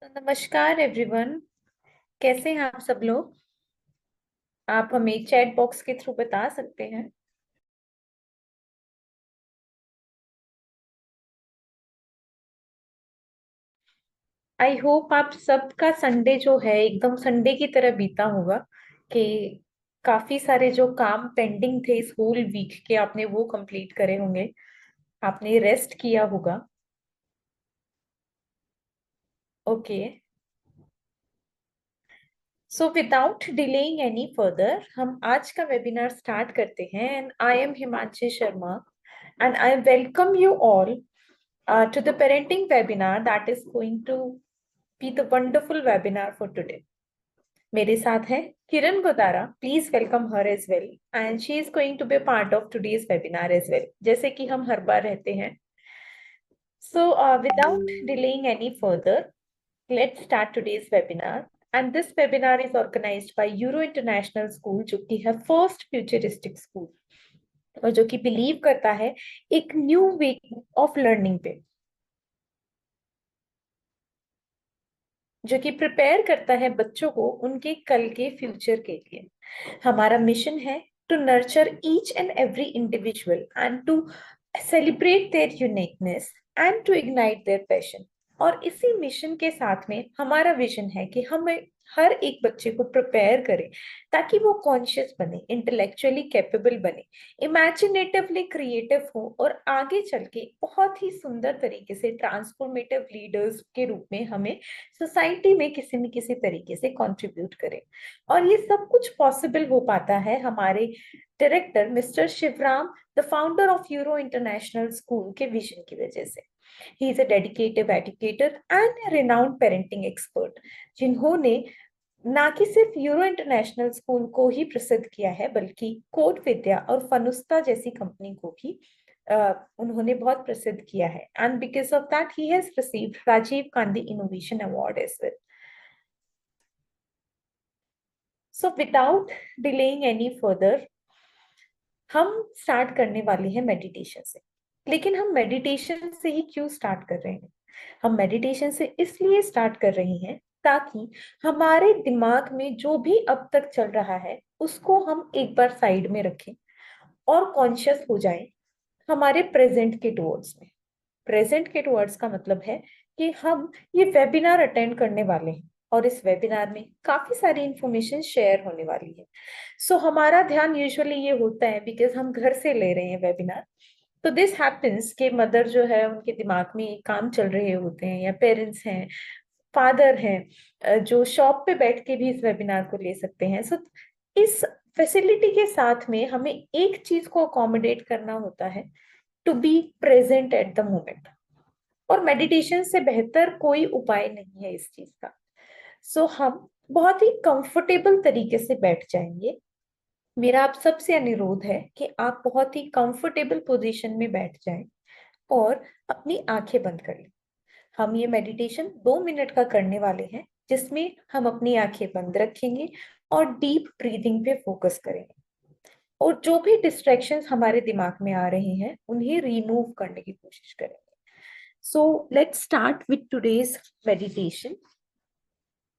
तो नमस्कार एवरीवन। कैसे हैं आप सब लोग? आप हमें चैट बॉक्स के थ्रू बता सकते हैं। आई होप आप सबका संडे जो है एकदम संडे की तरह बीता होगा कि काफी सारे जो काम पेंडिंग थे इस होल वीक के आपने वो कंप्लीट करे होंगे। आपने रेस्ट किया होगा। ओके। सो विदाउट डिलेइंग एनी फर्दर हम आज का वेबिनार स्टार्ट करते हैं। And I M Himanshi Sharma and I welcome you all to the parenting webinar that is going to be the wonderful webinar for today. मेरे साथ है Kiran Godara. Please welcome her as well and she is going to be part of today's webinar as well, जैसे कि हम हर बार रहते हैं। So without delaying any further, let's start today's webinar. And this webinar is organized by Euro International School, जो कि है फर्स्ट फ्यूचरिस्टिक स्कूल और जो कि बिलीव करता है एक न्यू वे ऑफ लर्निंग पे, जो कि प्रिपेयर करता है बच्चों को उनके कल के फ्यूचर के लिए। हमारा मिशन है to nurture each and every individual and to celebrate their uniqueness and to ignite their passion. और इसी मिशन के साथ में हमारा विजन है कि हम हर एक बच्चे को प्रिपेयर करें ताकि वो कॉन्शियस बने, इंटेलेक्चुअली कैपेबल बने, इमेजिनेटिवली क्रिएटिव हो और आगे चल के बहुत ही सुंदर तरीके से ट्रांसफॉर्मेटिव लीडर्स के रूप में हमें सोसाइटी में किसी न किसी तरीके से कंट्रीब्यूट करें। और ये सब कुछ पॉसिबल हो पाता है हमारे director mister Shivram, the founder of Euro International School के विजन की वजह से। He is a dedicated educator and renowned parenting expert, जिन्होंने ना कि सिर्फ यूरो इंटरनेशनल स्कूल को ही प्रसिद्ध किया है बल्कि कोड विद्या और फनुस्ता जैसी कंपनी को भी उन्होंने बहुत प्रसिद्ध किया है। And because of that he has received Rajiv Gandhi innovation award as well. So without delaying any further हम स्टार्ट करने वाले हैं मेडिटेशन से। लेकिन हम मेडिटेशन से ही क्यों स्टार्ट कर रहे हैं? हम मेडिटेशन से इसलिए स्टार्ट कर रहे हैं ताकि हमारे दिमाग में जो भी अब तक चल रहा है उसको हम एक बार साइड में रखें और कॉन्शियस हो जाएं हमारे प्रेजेंट के टुवर्ड्स में। प्रेजेंट के टुवर्ड्स का मतलब है कि हम ये वेबिनार अटेंड करने वाले हैं और इस वेबिनार में काफी सारी इंफॉर्मेशन शेयर होने वाली है। सो हमारा ध्यान यूजुअली ये होता है बिकॉज हम घर से ले रहे हैं वेबिनार, तो दिस हैपेंस कि मदर जो है उनके दिमाग में काम चल रहे होते हैं या पेरेंट्स हैं, फादर हैं जो शॉप पे बैठ के भी इस वेबिनार को ले सकते हैं। सो इस फैसिलिटी के साथ में हमें एक चीज को अकोमोडेट करना होता है, to be present at the moment. और मेडिटेशन से बेहतर कोई उपाय नहीं है इस चीज का। सो हम बहुत ही कंफर्टेबल तरीके से बैठ जाएंगे। मेरा आप सबसे अनुरोध है कि आप बहुत ही कंफर्टेबल पोजीशन में बैठ जाएं और अपनी आंखें बंद कर लें। हम ये मेडिटेशन 2 मिनट का करने वाले हैं जिसमें हम अपनी आंखें बंद रखेंगे और डीप ब्रीदिंग पे फोकस करेंगे और जो भी डिस्ट्रैक्शंस हमारे दिमाग में आ रहे हैं उन्हें रिमूव करने की कोशिश करेंगे। So let's start with today's meditation.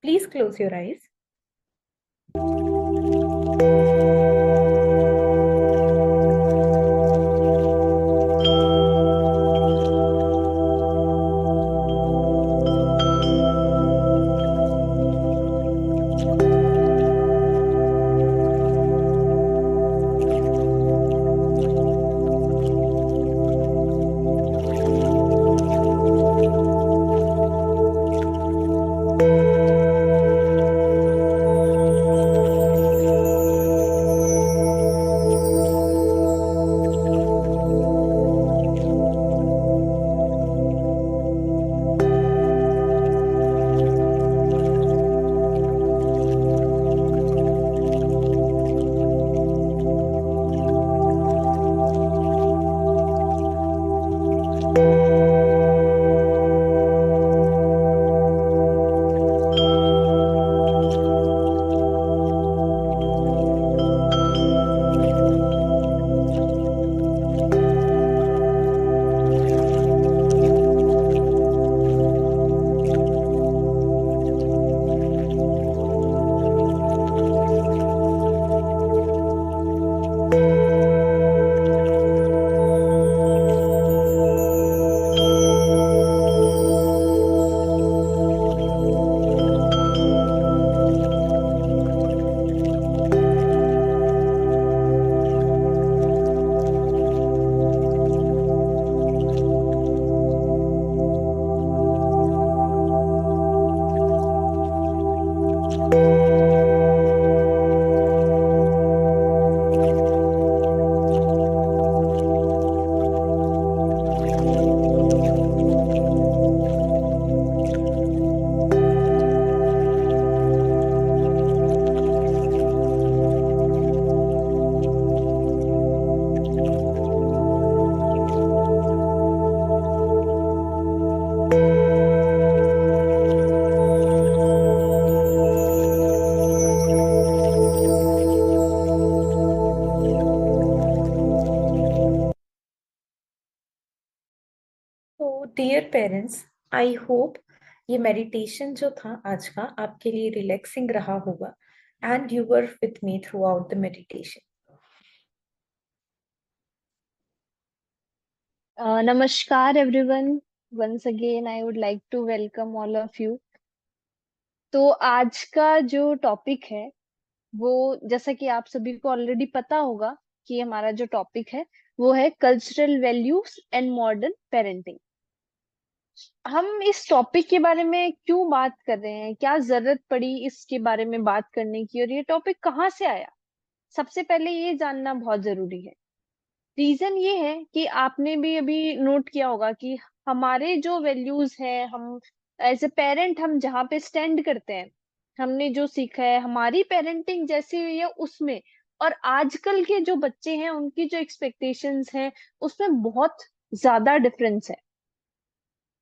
Please close your eyes. तो डियर पेरेंट्स, आई होप ये मेडिटेशन जो था आज का आपके लिए रिलैक्सिंग रहा होगा and you were with me through out the meditation. Namaskar everyone. Once again, I would like to welcome all of you. तो आज का जो टॉपिक है वो, जैसा कि आप सभी को ऑलरेडी पता होगा कि हमारा जो टॉपिक है वो है cultural values and modern parenting. हम इस टॉपिक के बारे में क्यों बात कर रहे हैं, क्या जरूरत पड़ी इसके बारे में बात करने की, और ये टॉपिक कहाँ से आया, सबसे पहले ये जानना बहुत जरूरी है। रीजन ये है कि आपने भी अभी नोट किया होगा कि हमारे जो वैल्यूज हैं, हम एज ए पेरेंट हम जहाँ पे स्टैंड करते हैं, हमने जो सीखा है हमारी पेरेंटिंग जैसी हुई है उसमें, और आजकल के जो बच्चे हैं उनकी जो एक्सपेक्टेशंस हैं उसमें बहुत ज्यादा डिफरेंस है।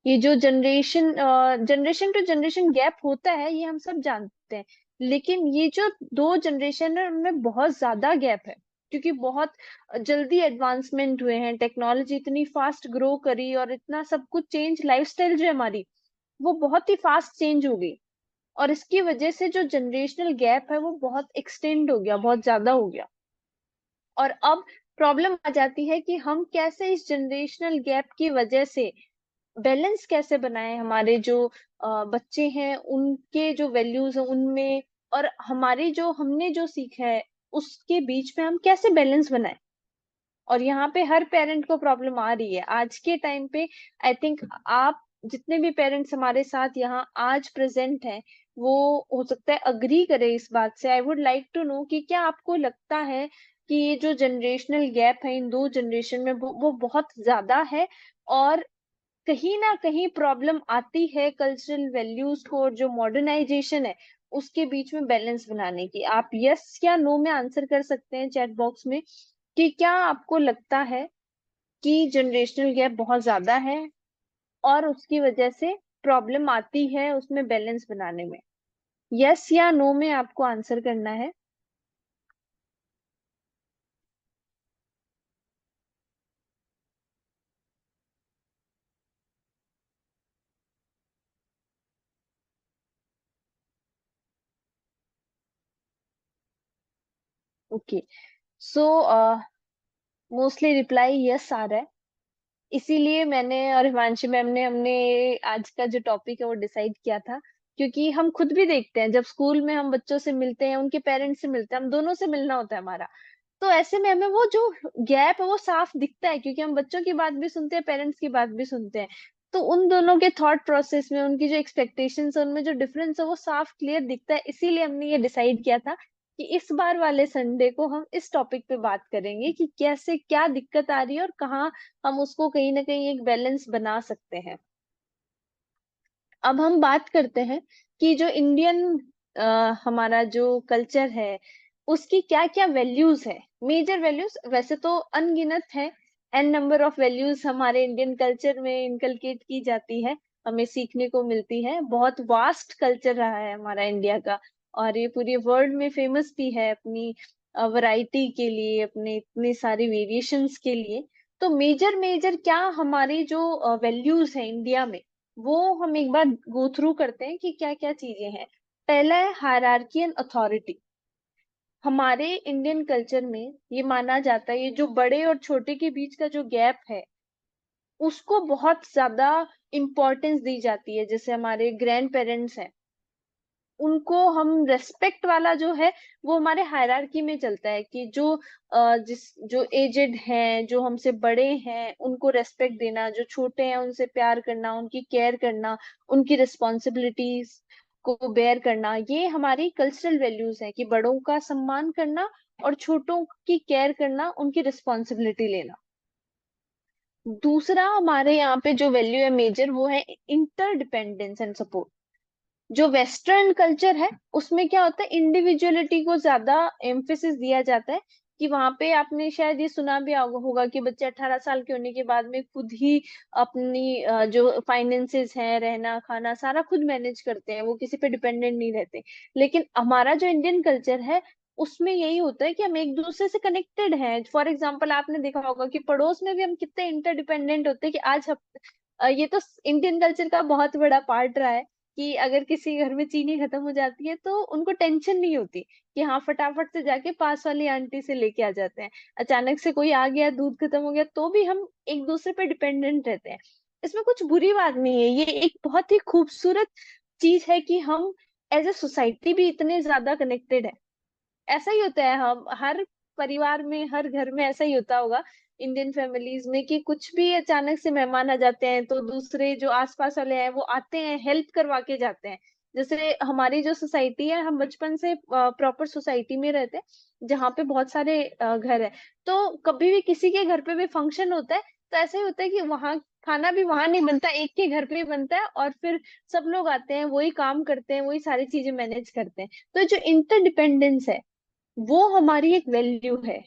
ये जो जनरेशन टू जनरेशन गैप होता है ये हम सब जानते हैं, लेकिन ये जो दो जनरेशन है उनमें बहुत ज्यादा गैप है, क्योंकि बहुत जल्दी एडवांसमेंट हुए हैं, टेक्नोलॉजी इतनी फास्ट ग्रो करी और इतना सब कुछ चेंज, लाइफस्टाइल जो है हमारी वो बहुत ही फास्ट चेंज हो गई, और इसकी वजह से जो जनरेशनल गैप है वो बहुत एक्सटेंड हो गया, बहुत ज्यादा हो गया। और अब प्रॉब्लम आ जाती है कि हम कैसे इस जनरेशनल गैप की वजह से बैलेंस कैसे बनाए, हमारे जो बच्चे हैं उनके जो वैल्यूज हैं उनमें, और हमारे जो हमने जो सीखा है उसके बीच में हम कैसे बैलेंस बनाए। और यहाँ पे हर पेरेंट को प्रॉब्लम आ रही है आज के टाइम पे। आई थिंक आप जितने भी पेरेंट्स हमारे साथ यहाँ आज प्रेजेंट हैं वो हो सकता है अग्री करें इस बात से। I would like to know कि क्या आपको लगता है कि ये जो जनरेशनल गैप है इन दो जनरेशन में वो बहुत ज्यादा है, और कहीं ना कहीं प्रॉब्लम आती है कल्चरल वैल्यूज को और जो मॉडर्नाइजेशन है उसके बीच में बैलेंस बनाने की। आप यस या नो में आंसर कर सकते हैं चैट बॉक्स में कि क्या आपको लगता है कि जनरेशनल गैप बहुत ज्यादा है और उसकी वजह से प्रॉब्लम आती है उसमें बैलेंस बनाने में। यस या नो में आपको आंसर करना है। Okay, so mostly reply yes आ रहा है, इसीलिए मैंने और हिमांशी मैम ने हमने आज का जो टॉपिक है वो डिसाइड किया था। क्योंकि हम खुद भी देखते हैं जब स्कूल में हम बच्चों से मिलते हैं, उनके पेरेंट्स से मिलते हैं, हम दोनों से मिलना होता है हमारा, तो ऐसे में हमें वो जो गैप है वो साफ दिखता है, क्योंकि हम बच्चों की बात भी सुनते हैं, पेरेंट्स की बात भी सुनते हैं। तो उन दोनों के थॉट प्रोसेस में उनकी जो एक्सपेक्टेशंस है उनमें जो डिफरेंस है वो साफ क्लियर दिखता है। इसीलिए हमने ये डिसाइड किया था कि इस बार वाले संडे को हम इस टॉपिक पे बात करेंगे कि कैसे क्या दिक्कत आ रही है और कहाँ हम उसको कहीं ना कहीं एक बैलेंस बना सकते हैं। अब हम बात करते हैं कि जो इंडियन हमारा जो कल्चर है उसकी क्या क्या वैल्यूज है। मेजर वैल्यूज वैसे तो अनगिनत है, एन नंबर ऑफ वैल्यूज हमारे इंडियन कल्चर में इनकलकेट की जाती है, हमें सीखने को मिलती है। बहुत वास्ट कल्चर रहा है हमारा इंडिया का, और ये पूरे वर्ल्ड में फेमस भी है अपनी वैरायटी के लिए, अपने इतने सारे वेरिएशंस के लिए। तो मेजर मेजर क्या हमारी जो वैल्यूज है इंडिया में, वो हम एक बार गो थ्रू करते हैं कि क्या क्या चीजें हैं। पहला है हायरार्की एंड अथॉरिटी। हमारे इंडियन कल्चर में ये माना जाता है ये जो बड़े और छोटे के बीच का जो गैप है उसको बहुत ज्यादा इम्पोर्टेंस दी जाती है। जैसे हमारे ग्रैंड पेरेंट्स हैं उनको हम रेस्पेक्ट वाला जो है वो हमारे हायरार्की में चलता है कि जो जिस जो एजेड हैं, जो हमसे बड़े हैं उनको रेस्पेक्ट देना, जो छोटे हैं उनसे प्यार करना, उनकी केयर करना, उनकी रिस्पॉन्सिबिलिटीज को बेयर करना, ये हमारी कल्चरल वैल्यूज है कि बड़ों का सम्मान करना और छोटों की केयर करना, उनकी रिस्पॉन्सिबिलिटी लेना। दूसरा हमारे यहाँ पे जो वैल्यू है मेजर, वो है इंटरडिपेंडेंस एंड सपोर्ट। जो वेस्टर्न कल्चर है उसमें क्या होता है, इंडिविजुअलिटी को ज्यादा एम्फेसिस दिया जाता है कि वहां पे आपने शायद ये सुना भी होगा कि बच्चे 18 साल के होने के बाद में खुद ही अपनी जो फाइनेंसेस है, रहना खाना सारा खुद मैनेज करते हैं, वो किसी पे डिपेंडेंट नहीं रहते। लेकिन हमारा जो इंडियन कल्चर है उसमें यही होता है कि हम एक दूसरे से कनेक्टेड हैं। फॉर एग्जाम्पल आपने देखा होगा कि पड़ोस में भी हम कितने इंटरडिपेंडेंट होते हैं कि ये तो इंडियन कल्चर का बहुत बड़ा पार्ट रहा है कि अगर किसी घर में चीनी खत्म हो जाती है तो उनको टेंशन नहीं होती कि हाँ फटाफट से जाके पास वाली आंटी से लेके आ जाते हैं। अचानक से कोई आ गया, दूध खत्म हो गया, तो भी हम एक दूसरे पे डिपेंडेंट रहते हैं। इसमें कुछ बुरी बात नहीं है, ये एक बहुत ही खूबसूरत चीज है कि हम एज ए सोसाइटी भी इतने ज्यादा कनेक्टेड है। ऐसा ही होता है, हम हर परिवार में, हर घर में ऐसा ही होता होगा इंडियन फैमिलीज में कि कुछ भी अचानक से मेहमान आ जाते हैं तो दूसरे जो आसपास वाले हैं वो आते हैं, हेल्प करवा के जाते हैं। जैसे हमारी जो सोसाइटी है, हम बचपन से प्रॉपर सोसाइटी में रहते हैं जहाँ पे बहुत सारे घर है। तो कभी भी किसी के घर पे भी फंक्शन होता है तो ऐसा ही होता है कि वहाँ खाना भी वहां नहीं बनता, एक के घर पे ही बनता है, और फिर सब लोग आते हैं, वही काम करते हैं, वही सारी चीजें मैनेज करते हैं। तो जो इंटरडिपेंडेंस है वो हमारी एक वैल्यू है।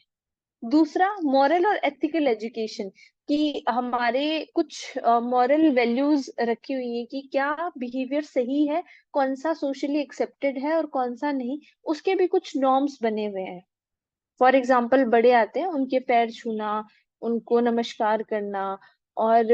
दूसरा मॉरल और एथिकल एजुकेशन, कि हमारे कुछ मॉरल वैल्यूज रखी हुई है कि क्या बिहेवियर सही है, कौन सा सोशली एक्सेप्टेड है और कौन सा नहीं, उसके भी कुछ नॉर्म्स बने हुए हैं। फॉर एग्जाम्पल बड़े आते हैं, उनके पैर छूना, उनको नमस्कार करना, और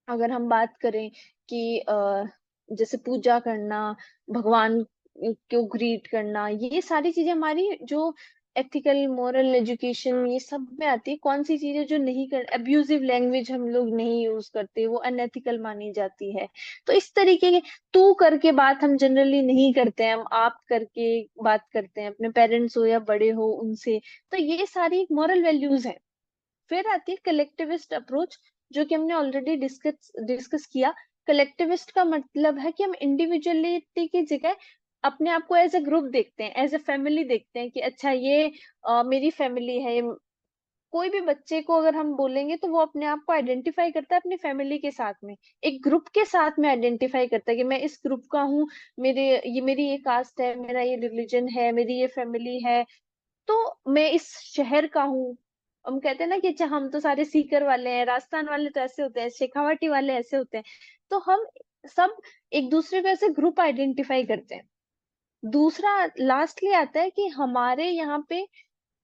अगर हम बात करें कि जैसे पूजा करना, भगवान को ग्रीट करना, ये सारी चीजें हमारी जो एथिकल मोरल एजुकेशन ये सब में आती है। कौन सी चीजें जो नहीं कर, अब्यूजिव लैंग्वेज हम लोग नहीं यूज करते, वो अनएथिकल मानी जाती है। तो इस तरीके के तू करके बात हम जनरली नहीं करते हैं, हम आप करके बात करते हैं, अपने पेरेंट्स हो या बड़े हो उनसे। तो ये सारी मॉरल वैल्यूज है। फिर आती है कलेक्टिविस्ट अप्रोच, जो कि हमने ऑलरेडी डिस्कस डिस्कस किया। कलेक्टिविस्ट का मतलब है कि हम इंडिविजुअलिटी की जगह अपने आप को एज ए ग्रुप देखते हैं, एज ए फैमिली देखते हैं कि अच्छा ये मेरी फैमिली है। कोई भी बच्चे को अगर हम बोलेंगे तो वो अपने आप को आइडेंटिफाई करता है अपनी फैमिली के साथ में, एक ग्रुप के साथ में आइडेंटिफाई करता है कि मैं इस ग्रुप का हूँ, मेरी ये कास्ट है, मेरा ये रिलीजन है, मेरी ये फैमिली है, तो मैं इस शहर का हूँ। हम कहते हैं ना कि अच्छा हम तो सारे सीकर वाले हैं, राजस्थान वाले तो ऐसे होते हैं, शेखावाटी वाले ऐसे होते हैं। तो हम सब एक दूसरे को ऐसे ग्रुप आइडेंटिफाई करते हैं। दूसरा लास्टली आता है कि हमारे यहाँ पे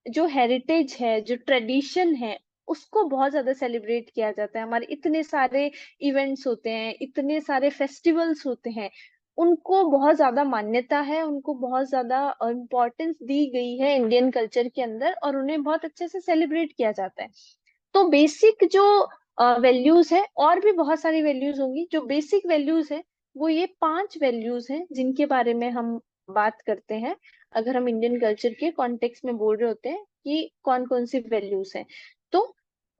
जो हेरिटेज है, जो ट्रेडिशन है, उसको बहुत ज्यादा सेलिब्रेट किया जाता है। हमारे इतने सारे इवेंट्स होते हैं, इतने सारे फेस्टिवल्स होते हैं, उनको बहुत ज्यादा मान्यता है, उनको बहुत ज्यादा इम्पोर्टेंस दी गई है इंडियन कल्चर के अंदर, और उन्हें बहुत अच्छे से सेलिब्रेट किया जाता है। तो बेसिक जो वैल्यूज है, और भी बहुत सारी वैल्यूज होंगी, जो बेसिक वैल्यूज है वो ये 5 वैल्यूज हैं जिनके बारे में हम बात करते हैं अगर हम इंडियन कल्चर के कॉन्टेक्स्ट में बोल रहे होते हैं कि कौन कौन सी वैल्यूज हैं। तो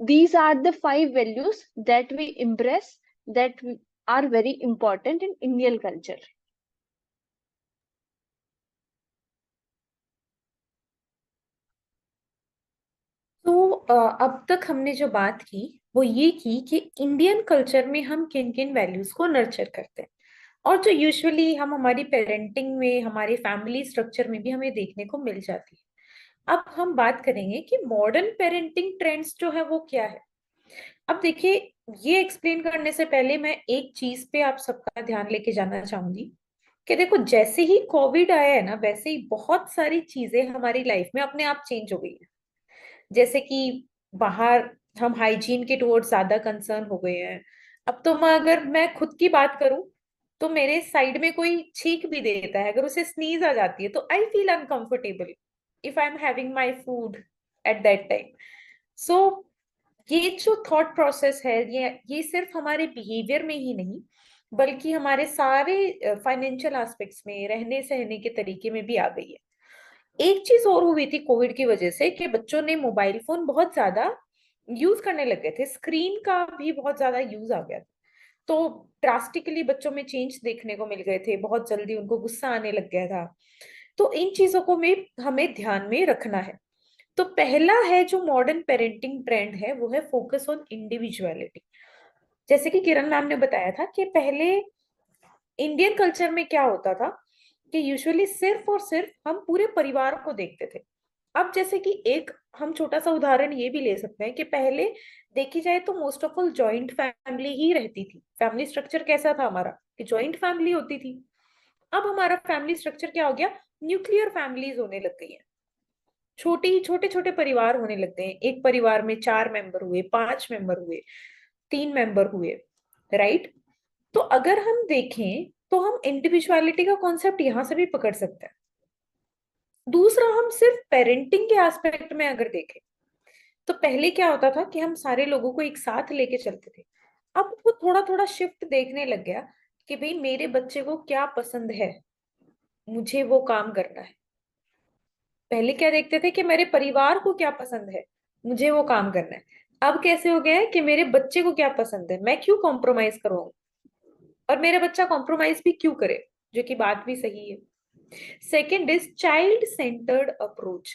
these are the 5 values that we impress, that are very important in Indian culture. तो अब तक हमने जो बात की वो ये की कि इंडियन कल्चर में हम किन किन वैल्यूज को नर्चर करते हैं, और जो यूजुअली हम हमारी पेरेंटिंग में, हमारे फैमिली स्ट्रक्चर में भी हमें देखने को मिल जाती है। अब हम बात करेंगे कि मॉडर्न पेरेंटिंग ट्रेंड्स जो है वो क्या है। अब देखिए, ये एक्सप्लेन करने से पहले मैं एक चीज पे आप सबका ध्यान लेके जाना चाहूंगी कि देखो, जैसे ही कोविड आया है ना, वैसे ही बहुत सारी चीजें हमारी लाइफ में अपने आप चेंज हो गई है। जैसे कि बाहर हम हाइजीन के टुवर्ड्स ज्यादा कंसर्न हो गए हैं। अब तो मैं खुद की बात करूं, तो मेरे साइड में कोई छींक भी देता है, अगर उसे स्नीज आ जाती है तो I feel uncomfortable if I am having my food at that time. So ये जो थॉट प्रोसेस है, ये सिर्फ हमारे बिहेवियर में ही नहीं, बल्कि हमारे सारे फाइनेंशियल एस्पेक्ट्स में, रहने सहने के तरीके में भी आ गई है। एक चीज और हुई थी कोविड की वजह से कि बच्चों ने मोबाइल फोन बहुत ज्यादा यूज करने लगे थे, स्क्रीन का भी बहुत ज्यादा यूज आ गया था। तो ड्रास्टिकली बच्चों में चेंज देखने को मिल गए थे, बहुत जल्दी उनको गुस्सा आने लग गया था। तो इन चीजों को में हमें ध्यान में रखना है। तो पहला है जो मॉडर्न पेरेंटिंग ट्रेंड है, वो है फोकस ऑन इंडिविजुअलिटी। जैसे कि किरण मैम ने बताया था कि पहले इंडियन कल्चर में क्या होता था कि यूजुअली सिर्फ और सिर्फ हम पूरे परिवार को देखते थे। अब जैसे कि एक हम छोटा सा उदाहरण ये भी ले सकते हैं कि पहले देखी जाए तो most of all joint family ही रहती थी। फैमिली स्ट्रक्चर कैसा था हमारा कि जॉइंट फैमिली होती थी। अब हमारा फैमिली स्ट्रक्चर क्या हो गया, न्यूक्लियर फैमिलीज होने लग गई है। छोटी छोटे छोटे परिवार होने लग गए हैं, एक परिवार में 4 मेंबर हुए, 5 मेंबर हुए, 3 मेंबर हुए, राइट। तो अगर हम देखें तो हम इंडिविजुअलिटी का कॉन्सेप्ट यहां से भी पकड़ सकते हैं। दूसरा, हम सिर्फ पेरेंटिंग के एस्पेक्ट में अगर देखें तो पहले क्या होता था कि हम सारे लोगों को एक साथ लेके चलते थे। अब वो थोड़ा थोड़ा शिफ्ट देखने लग गया कि भाई मेरे बच्चे को क्या पसंद है, मुझे वो काम करना है। पहले क्या देखते थे कि मेरे परिवार को क्या पसंद है, मुझे वो काम करना है। अब कैसे हो गया है कि मेरे बच्चे को क्या पसंद है, मैं क्यों कॉम्प्रोमाइज करूँ, और मेरा बच्चा कॉम्प्रोमाइज भी क्यों करे, जो कि बात भी सही है। Second is child centred approach.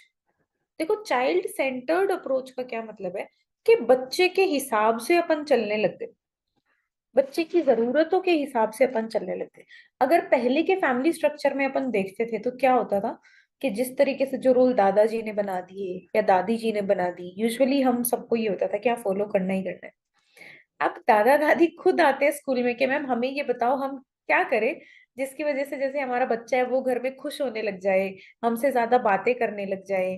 देखो, चाइल्ड सेंटर्ड अप्रोच का क्या मतलब है कि बच्चे के हिसाब से अपन चलने लगते, बच्चे की जरूरतों के हिसाब से अपन चलने लगते। अगर पहले के फैमिली स्ट्रक्चर में अपन देखते थे तो क्या होता था कि जिस तरीके से जो रोल दादाजी ने बना दिए या दादी जी ने बना दी, यूजुअली हम सबको ये होता था कि हाँ फॉलो करना ही करना है। अब दादा दादी खुद आते हैं स्कूल में कि मैम हमें ये बताओ हम क्या करें जिसकी वजह से जैसे हमारा बच्चा है वो घर में खुश होने लग जाए, हमसे ज्यादा बातें करने लग जाए।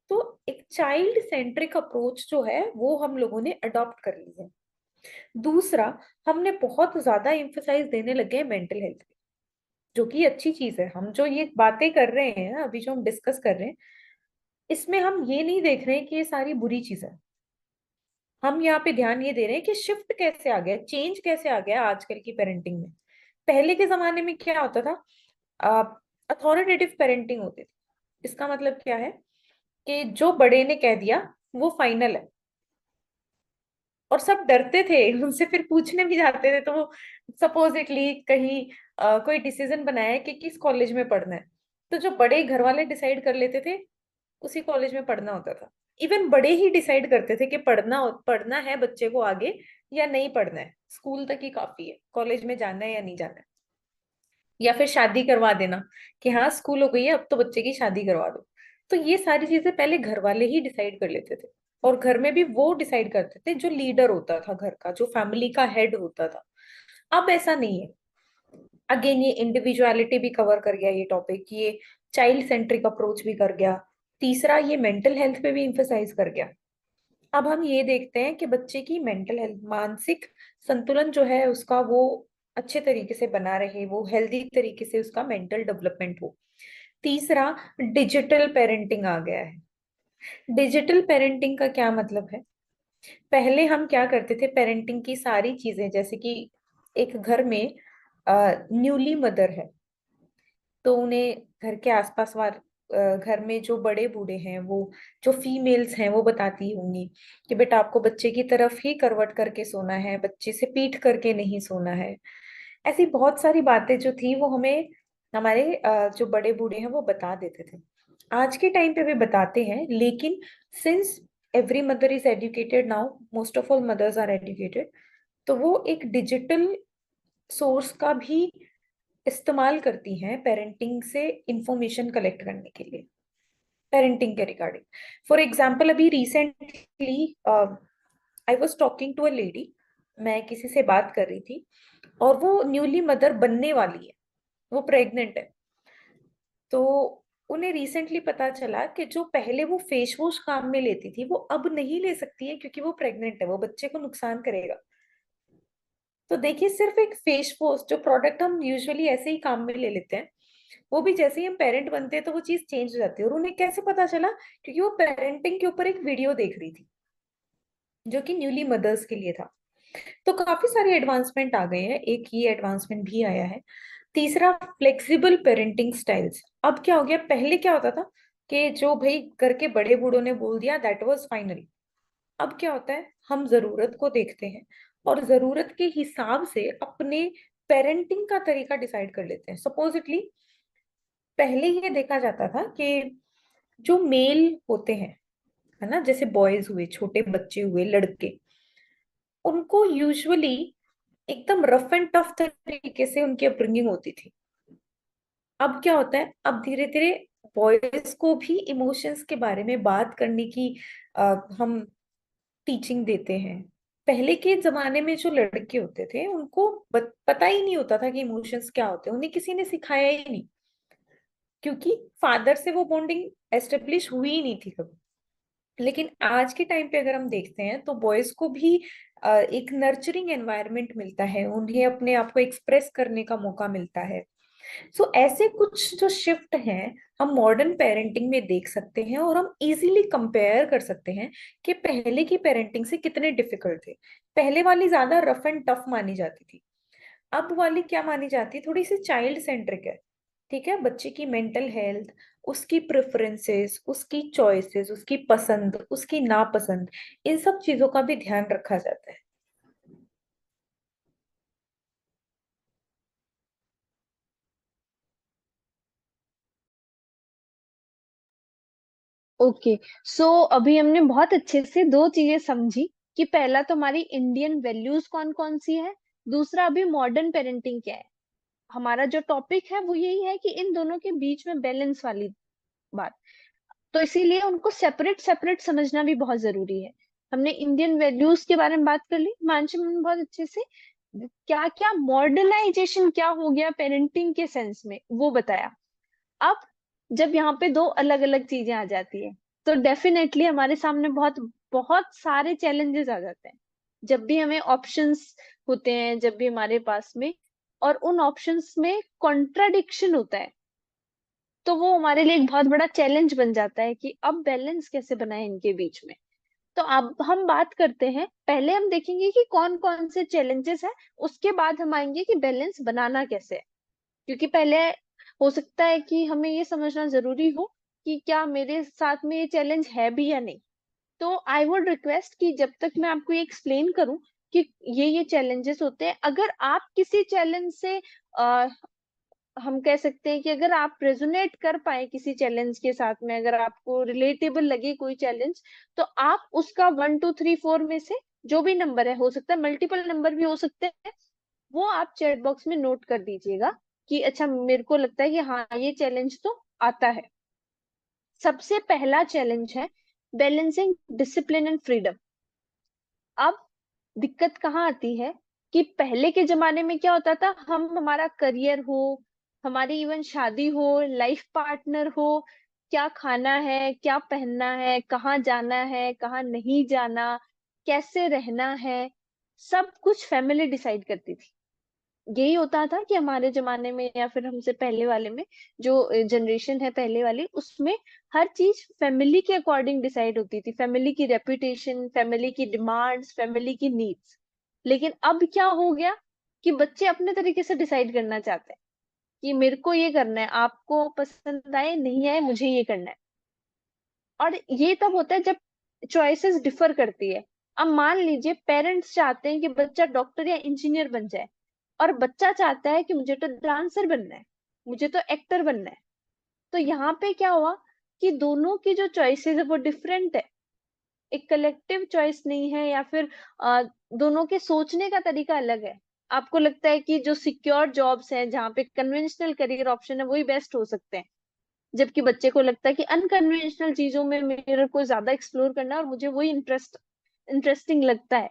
तो एक चाइल्ड सेंट्रिक अप्रोच जो है वो हम लोगों ने अडॉप्ट कर ली है। दूसरा, हमने बहुत ज्यादा एम्फसाइज देने लगे हैं मेंटल हेल्थ पे, जो कि अच्छी चीज है। हम जो ये बातें कर रहे हैं अभी, जो हम डिस्कस कर रहे हैं, इसमें हम ये नहीं देख रहे हैं कि ये सारी बुरी चीज है। हम यहाँ पे ध्यान ये दे रहे हैं कि शिफ्ट कैसे आ गया, चेंज कैसे आ गया आजकल की पेरेंटिंग में। पहले के जमाने में क्या होता था, अथॉरिटेटिव पेरेंटिंग होती थी। इसका मतलब क्या है कि जो बड़े ने कह दिया वो फाइनल है, और सब डरते थे उनसे, फिर पूछने भी जाते थे तो वो सपोजिटली कहीं कोई डिसीजन बनाया है कि किस कॉलेज में पढ़ना है, तो जो बड़े घर वाले डिसाइड कर लेते थे उसी कॉलेज में पढ़ना होता था। इवन बड़े ही डिसाइड करते थे कि पढ़ना पढ़ना है बच्चे को आगे या नहीं पढ़ना है, स्कूल तक ही काफी है, कॉलेज में जाना है या नहीं जाना है। या फिर शादी करवा देना कि हाँ स्कूल हो गई है अब तो बच्चे की शादी करवा दो। तो ये सारी चीजें पहले घर वाले ही डिसाइड कर लेते थे, और घर में भी वो डिसाइड करते थे जो लीडर होता था घर का, जो फैमिली का हेड होता था। अब ऐसा नहीं है। अगेन ये इंडिविजुअलिटी भी कवर कर गया ये टॉपिक, ये चाइल्ड सेंट्रिक अप्रोच भी कर गया। तीसरा, ये मेंटल हेल्थ पे भी इम्फेसाइज कर गया। अब हम ये देखते हैं कि बच्चे की मेंटल हेल्थ, मानसिक संतुलन जो है उसका, वो अच्छे तरीके से बना रहे, वो हेल्दी तरीके से उसका मेंटल डेवलपमेंट हो। तीसरा, डिजिटल पेरेंटिंग आ गया है। डिजिटल पेरेंटिंग का क्या मतलब है, पहले हम क्या करते थे, पेरेंटिंग की सारी चीजें, जैसे कि एक घर में न्यूली मदर है तो उन्हें घर के आसपास घर में जो बड़े बूढ़े हैं, वो जो फीमेल्स हैं वो बताती होंगी कि बेटा आपको बच्चे की तरफ ही करवट करके सोना है, बच्चे से पीठ करके नहीं सोना है। ऐसी बहुत सारी बातें जो थी वो हमें हमारे जो बड़े बूढ़े हैं वो बता देते थे। आज के टाइम पे भी बताते हैं, लेकिन since every mother is educated now, most of all mothers are educated, तो वो एक डिजिटल सोर्स का भी इस्तेमाल करती हैं पेरेंटिंग से इंफॉर्मेशन कलेक्ट करने के लिए, पेरेंटिंग के रिगार्डिंग। फॉर एग्जाम्पल, अभी recently I was talking to a lady, मैं किसी से बात कर रही थी और वो न्यूली मदर बनने वाली है, वो प्रेग्नेंट है। तो उन्हें रिसेंटली पता चला कि जो पहले वो फेस वॉश काम में लेती थी वो अब नहीं ले सकती है क्योंकि वो प्रेग्नेंट है, वो बच्चे को नुकसान करेगा। तो देखिए, सिर्फ एक फेस वॉश, जो प्रोडक्ट हम यूजुअली ऐसे ही काम में ले लेते हैं, वो भी जैसे ही हम पेरेंट बनते हैं तो वो चीज चेंज हो जाती है। और उन्हें कैसे पता चला, क्योंकि वो पेरेंटिंग के ऊपर एक वीडियो देख रही थी जो कि न्यूली मदर्स के लिए था। तो काफी सारे एडवांसमेंट आ गए हैं, एक ये एडवांसमेंट भी आया है। तीसरा, फ्लेक्सिबल पेरेंटिंग स्टाइल्स। अब क्या हो गया, पहले क्या होता था कि जो भाई घर के बड़े बूढ़ों ने बोल दिया दैट वाज फाइनल। अब क्या होता है, हम जरूरत को देखते हैं और जरूरत के हिसाब से अपने पेरेंटिंग का तरीका डिसाइड कर लेते हैं। सपोजिटली पहले ये देखा जाता था कि जो मेल होते हैं, है ना, जैसे बॉयज हुए, छोटे बच्चे हुए, लड़के, उनको यूजुअली एकदम रफ एंड टफ तरीके से उनकी अपब्रिंगिंग होती थी। अब क्या होता है, अब धीरे धीरे बॉयज को भी इमोशंस के बारे में बात करने की हम टीचिंग देते हैं। पहले के जमाने में जो लड़के होते थे उनको पता ही नहीं होता था कि इमोशंस क्या होते हैं, उन्हें किसी ने सिखाया ही नहीं, क्योंकि फादर से वो बॉन्डिंग एस्टेब्लिश हुई ही नहीं थी कभी। लेकिन आज के टाइम पे अगर हम देखते हैं तो बॉयज को भी एक नर्चरिंग एनवायरनमेंट मिलता है, उन्हें अपने आप को एक्सप्रेस करने का मौका मिलता है। सो ऐसे कुछ जो शिफ्ट हैं हम मॉडर्न पेरेंटिंग में देख सकते हैं, और हम इजीली कंपेयर कर सकते हैं कि पहले की पेरेंटिंग से कितने डिफिकल्ट थे। पहले वाली ज्यादा रफ एंड टफ मानी जाती थी, अब वाली क्या मानी जाती है, थोड़ी सी चाइल्ड सेंट्रिक है। ठीक है, बच्चे की मेंटल हेल्थ, उसकी प्रेफरेंसेस, उसकी चॉइसेस, उसकी पसंद, उसकी नापसंद, इन सब चीजों का भी ध्यान रखा जाता है। ओके, सो अभी हमने बहुत अच्छे से दो चीजें समझी कि पहला तो हमारी इंडियन वैल्यूज कौन कौन सी है, दूसरा अभी मॉडर्न पेरेंटिंग क्या है। हमारा जो टॉपिक है वो यही है कि इन दोनों के बीच में बैलेंस वाली बात। तो इसीलिए उनको सेपरेट सेपरेट समझना भी बहुत जरूरी है। हमने इंडियन वैल्यूज के बारे में बात कर ली, मानसी मैम ने बहुत अच्छे से क्या क्या मॉडर्नाइजेशन क्या हो गया पेरेंटिंग के सेंस में वो बताया। अब जब यहाँ पे दो अलग अलग चीजें आ जाती है तो डेफिनेटली हमारे सामने बहुत बहुत सारे चैलेंजेस आ जाते हैं। जब भी हमें ऑप्शंस होते हैं, जब भी हमारे पास में, और उन ऑप्शंस में कॉन्ट्राडिक्शन होता है, तो वो हमारे लिए एक बहुत बड़ा चैलेंज बन जाता है कि अब बैलेंस कैसे बनाए इनके बीच में। तो अब हम बात करते हैं, पहले हम देखेंगे कि कौन कौन से चैलेंजेस है, उसके बाद हम आएंगे कि बैलेंस बनाना कैसे है। क्योंकि पहले हो सकता है कि हमें ये समझना जरूरी हो कि क्या मेरे साथ में ये चैलेंज है भी या नहीं। तो आई वुड रिक्वेस्ट कि जब तक मैं आपको ये एक्सप्लेन करूं कि ये चैलेंजेस होते हैं, अगर आप किसी चैलेंज से हम कह सकते हैं कि अगर आप रेजोनेट कर पाए किसी चैलेंज के साथ में, अगर आपको रिलेटेबल लगे कोई चैलेंज, तो आप उसका 1 2 3 4 में से जो भी नंबर है, हो सकता है मल्टीपल नंबर भी हो सकते हैं, वो आप चैट बॉक्स में नोट कर दीजिएगा कि अच्छा मेरे को लगता है कि हाँ ये चैलेंज तो आता है। सबसे पहला चैलेंज है बैलेंसिंग डिसिप्लिन एंड फ्रीडम। अब दिक्कत कहाँ आती है कि पहले के जमाने में क्या होता था, हम हमारा करियर हो, हमारी इवन शादी हो, लाइफ पार्टनर हो, क्या खाना है, क्या पहनना है, कहाँ जाना है, कहाँ नहीं जाना, कैसे रहना है, सब कुछ फैमिली डिसाइड करती थी। यही होता था कि हमारे जमाने में या फिर हमसे पहले वाले में, जो जनरेशन है पहले वाली, उसमें हर चीज फैमिली के अकॉर्डिंग डिसाइड होती थी, फैमिली की रेपुटेशन, फैमिली की डिमांड्स, फैमिली की नीड्स। लेकिन अब क्या हो गया कि बच्चे अपने तरीके से डिसाइड करना चाहते हैं कि मेरे को ये करना है, आपको पसंद आए नहीं आए मुझे ये करना है। और ये तब होता है जब चॉइसेस डिफर करती है। अब मान लीजिए पेरेंट्स चाहते हैं कि बच्चा डॉक्टर या इंजीनियर बन जाए, और बच्चा चाहता है कि मुझे तो डांसर बनना है, मुझे तो एक्टर बनना है। तो यहाँ पे क्या हुआ कि दोनों की जो चॉइसेस है वो डिफरेंट है, एक कलेक्टिव चॉइस नहीं है, या फिर दोनों के सोचने का तरीका अलग है। आपको लगता है कि जो सिक्योर जॉब्स हैं, जहाँ पे कन्वेंशनल करियर ऑप्शन है, वही बेस्ट हो सकते हैं, जबकि बच्चे को लगता है कि अनकन्वेंशनल चीजों में मेरे को ज्यादा एक्सप्लोर करना है और मुझे वही इंटरेस्टिंग लगता है।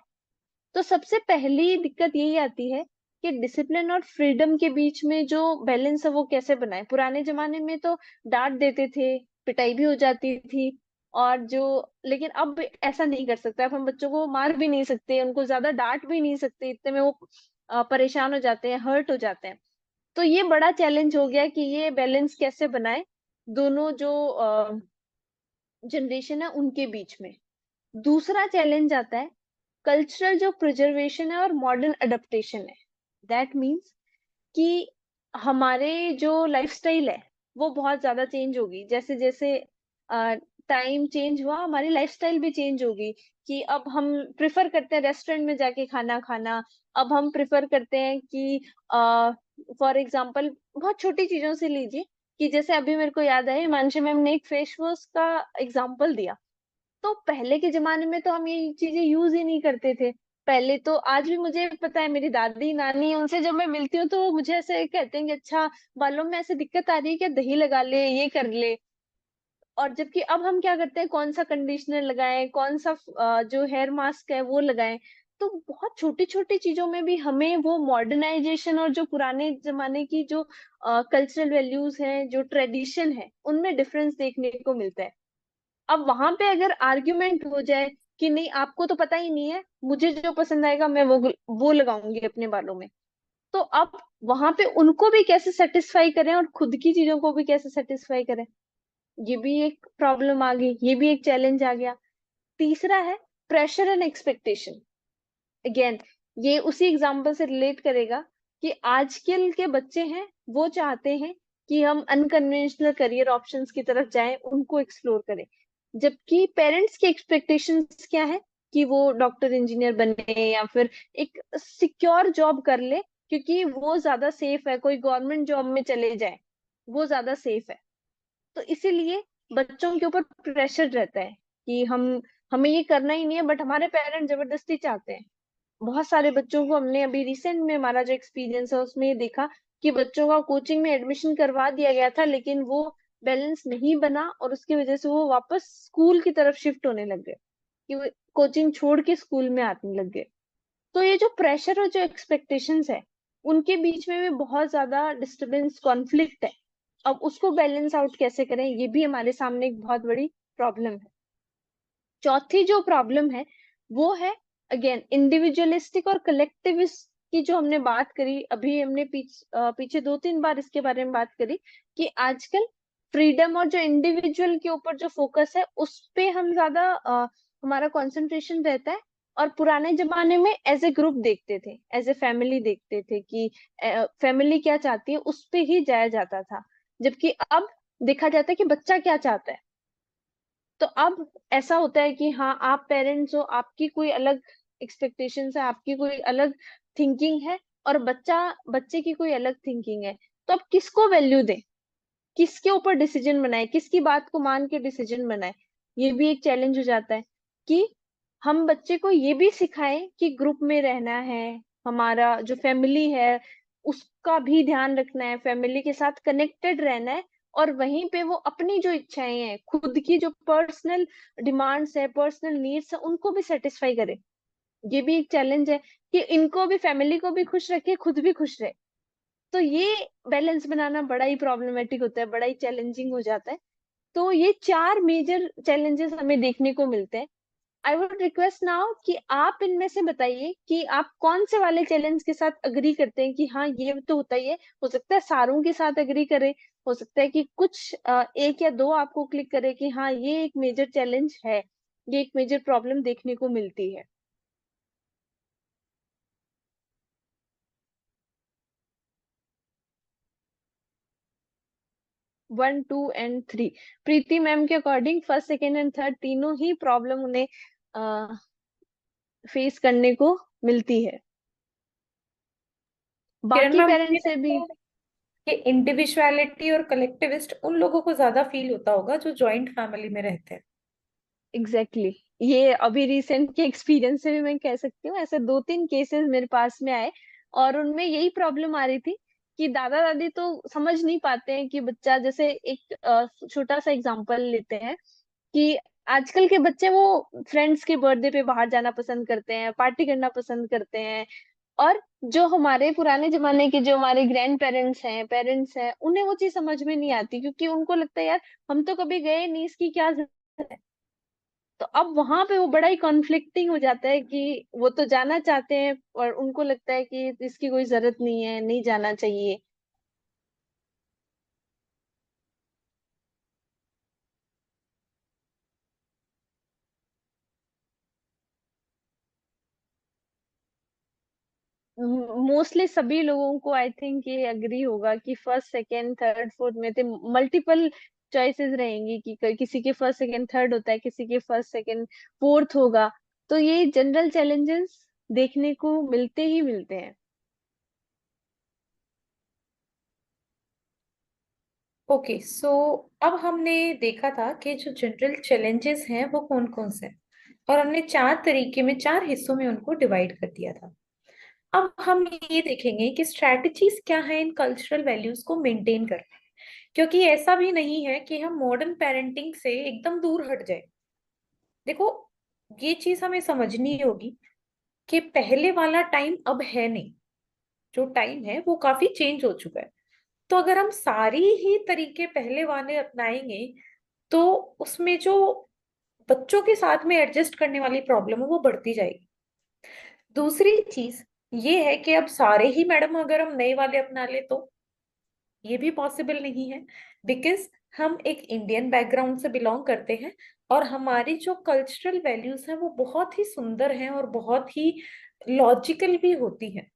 तो सबसे पहली दिक्कत यही आती है कि डिसिप्लिन और फ्रीडम के बीच में जो बैलेंस है वो कैसे बनाए। पुराने जमाने में तो डांट देते थे, पिटाई भी हो जाती थी, और जो, लेकिन अब ऐसा नहीं कर सकते। अब हम बच्चों को मार भी नहीं सकते, उनको ज्यादा डांट भी नहीं सकते, इतने में वो परेशान हो जाते हैं, हर्ट हो जाते हैं। तो ये बड़ा चैलेंज हो गया कि ये बैलेंस कैसे बनाए दोनों जो जनरेशन है उनके बीच में। दूसरा चैलेंज आता है कल्चरल जो प्रिजर्वेशन है और मॉडर्न अडेप्टेशन है। दैट मीन्स कि हमारे जो लाइफस्टाइल है वो बहुत ज्यादा चेंज होगी, जैसे जैसे टाइम चेंज हुआ, हमारी लाइफस्टाइल भी चेंज होगी कि अब हम प्रेफर करते हैं रेस्टोरेंट में जाके खाना खाना। अब हम प्रेफर करते हैं कि फॉर एग्जाम्पल बहुत छोटी चीजों से लीजिए, कि जैसे अभी मेरे को याद है हिमांशु मैम ने एक फेस वॉश का एग्जाम्पल दिया। तो पहले के जमाने में तो हम ये चीजें यूज ही नहीं करते थे। पहले तो आज भी मुझे पता है, मेरी दादी नानी उनसे जब मैं मिलती हूँ तो वो मुझे ऐसे कहते हैं कि अच्छा बालों में ऐसे दिक्कत आ रही है क्या, दही लगा ले, ये कर ले। और जबकि अब हम क्या करते हैं, कौन सा कंडीशनर लगाएं, कौन सा जो हेयर मास्क है वो लगाएं। तो बहुत छोटी छोटी चीजों में भी हमें वो मॉडर्नाइजेशन और जो पुराने जमाने की जो कल्चरल वैल्यूज हैं, जो ट्रेडिशन है, उनमें डिफरेंस देखने को मिलता है। अब वहां पे अगर आर्ग्यूमेंट हो जाए कि नहीं आपको तो पता ही नहीं है, मुझे जो पसंद आएगा मैं वो लगाऊंगी अपने बालों में। तो अब वहां पे उनको भी कैसे सेटिस्फाई करें और खुद की चीजों को भी कैसे सेटिस्फाई करें, ये भी एक प्रॉब्लम आ गई, ये भी एक चैलेंज आ गया। तीसरा है प्रेशर एंड एक्सपेक्टेशन। अगेन ये उसी एग्जाम्पल से रिलेट करेगा कि आजकल के बच्चे हैं, वो चाहते हैं कि हम अनकन्वेंशनल करियर ऑप्शंस की तरफ जाएं, उनको एक्सप्लोर करें। जबकि पेरेंट्स की एक्सपेक्टेशंस क्या है कि वो डॉक्टर इंजीनियर बने या फिर एक सिक्योर जॉब कर ले, क्योंकि वो ज्यादा सेफ है, कोई गवर्नमेंट जॉब में चले जाए वो ज्यादा सेफ है। तो इसीलिए बच्चों के ऊपर प्रेशर रहता है कि हमें ये करना ही नहीं है, बट हमारे पेरेंट्स जबरदस्ती चाहते हैं। बहुत सारे बच्चों को हमने अभी रिसेंट में हमारा जो एक्सपीरियंस है उसमें ये देखा कि बच्चों का कोचिंग में एडमिशन करवा दिया गया था, लेकिन वो बैलेंस नहीं बना और उसकी वजह से वो वापस स्कूल की तरफ शिफ्ट होने लग गए, कि वो कोचिंग छोड़ के स्कूल में आने लग गए। तो ये जो प्रेशर और जो एक्सपेक्टेशंस है, उनके बीच में भी बहुत ज्यादा डिस्टरबेंस, कॉन्फ्लिक्ट है। अब उसको बैलेंस आउट कैसे करें, ये भी हमारे सामने एक बहुत बड़ी प्रॉब्लम है। चौथी जो प्रॉब्लम है वो है अगेन इंडिविजुअलिस्टिक और कलेक्टिविस्ट की, जो हमने बात करी अभी, हमने पीछे 2-3 बार इसके बारे में बात करी कि आजकल फ्रीडम और जो इंडिविजुअल के ऊपर जो फोकस है उस पे हम ज्यादा हमारा कंसंट्रेशन रहता है। और पुराने जमाने में एज ए ग्रुप देखते थे, एज ए फैमिली देखते थे कि फैमिली क्या चाहती है उस पे ही जाया जाता था। जबकि अब देखा जाता है कि बच्चा क्या चाहता है। तो अब ऐसा होता है कि हाँ आप पेरेंट्स हो, आपकी कोई अलग एक्सपेक्टेशंस है, आपकी कोई अलग थिंकिंग है, और बच्चे की कोई अलग थिंकिंग है। तो अब किसको वैल्यू दें, किसके ऊपर डिसीजन बनाए, किसकी बात को मान के डिसीजन बनाए, ये भी एक चैलेंज हो जाता है। कि हम बच्चे को ये भी सिखाएं कि ग्रुप में रहना है, हमारा जो फैमिली है उसका भी ध्यान रखना है, फैमिली के साथ कनेक्टेड रहना है, और वहीं पे वो अपनी जो इच्छाएं हैं, खुद की जो पर्सनल डिमांड्स है, पर्सनल नीड्स है, उनको भी सेटिस्फाई करे। ये भी एक चैलेंज है कि इनको भी, फैमिली को भी खुश रखे, खुद भी खुश रहे। तो ये बैलेंस बनाना बड़ा ही प्रॉब्लमेटिक होता है, बड़ा ही चैलेंजिंग हो जाता है। तो ये 4 मेजर चैलेंजेस हमें देखने को मिलते हैं। आई वुड रिक्वेस्ट नाउ कि आप इनमें से बताइए कि आप कौन से वाले चैलेंज के साथ अग्री करते हैं कि हाँ ये तो होता ही है। हो सकता है सारों के साथ अग्री करें, हो सकता है कि कुछ एक या दो आपको क्लिक करे कि हाँ ये एक मेजर चैलेंज है, ये एक मेजर प्रॉब्लम देखने को मिलती है। 1, 2 एंड 3। प्रीति मैम के according first, second and third तीनों ही प्रॉब्लम उन्हें फेस करने को मिलती है। किरण बाकी मैम, मुझे पेरेंट्स से लगता भी। है कि इंडिविजुअलिटी और कलेक्टिविस्ट उन लोगों को ज्यादा फील होता होगा जो जॉइंट फैमिली में रहते हैं। एग्जैक्टली ये अभी रिसेंट के एक्सपीरियंस से भी मैं कह सकती हूँ, ऐसे 2-3 केसेस मेरे पास में आए और उनमें यही प्रॉब्लम आ रही थी कि दादा दादी तो समझ नहीं पाते हैं कि बच्चा, जैसे एक छोटा सा एग्जांपल लेते हैं कि आजकल के बच्चे वो फ्रेंड्स के बर्थडे पे बाहर जाना पसंद करते हैं, पार्टी करना पसंद करते हैं। और जो हमारे पुराने जमाने के, जो हमारे ग्रैंड पेरेंट्स हैं, पेरेंट्स हैं, उन्हें वो चीज समझ में नहीं आती, क्योंकि उनको लगता है यार हम तो कभी गए नहीं, इसकी क्या जरूरत है। तो अब वहां पे वो बड़ा ही कॉन्फ्लिक्टिंग हो जाता है कि वो तो जाना चाहते हैं और उनको लगता है कि इसकी कोई जरूरत नहीं है, नहीं जाना चाहिए। मोस्टली सभी लोगों को आई थिंक ये अग्री होगा कि फर्स्ट, सेकेंड, थर्ड, फोर्थ में थे मल्टीपल चॉइसेस रहेंगी कि किसी के फर्स्ट सेकंड थर्ड होता है, किसी के फर्स्ट सेकंड फोर्थ होगा। तो ये जनरल चैलेंजेस देखने को मिलते ही मिलते हैं। ओके, सो अब हमने देखा था कि जो जनरल चैलेंजेस हैं वो कौन कौन से हैं, और हमने चार तरीके में, चार हिस्सों में उनको डिवाइड कर दिया था। अब हम ये देखेंगे कि स्ट्रैटेजीज क्या है इन कल्चरल वैल्यूज को मेंटेन करने, क्योंकि ऐसा भी नहीं है कि हम मॉडर्न पेरेंटिंग से एकदम दूर हट जाए। देखो, ये चीज हमें समझनी होगी कि पहले वाला टाइम अब है नहीं। जो टाइम है वो काफी चेंज हो चुका है। तो अगर हम सारी ही तरीके पहले वाले अपनाएंगे तो उसमें जो बच्चों के साथ में एडजस्ट करने वाली प्रॉब्लम है वो बढ़ती जाएगी। दूसरी चीज ये है कि अब सारे ही मैडम अगर हम नए वाले अपना ले तो ये भी पॉसिबल नहीं है, बिकॉज हम एक इंडियन बैकग्राउंड से बिलोंग करते हैं, और हमारी जो कल्चरल वैल्यूज हैं वो बहुत ही सुंदर हैं और बहुत ही लॉजिकल भी होती हैं।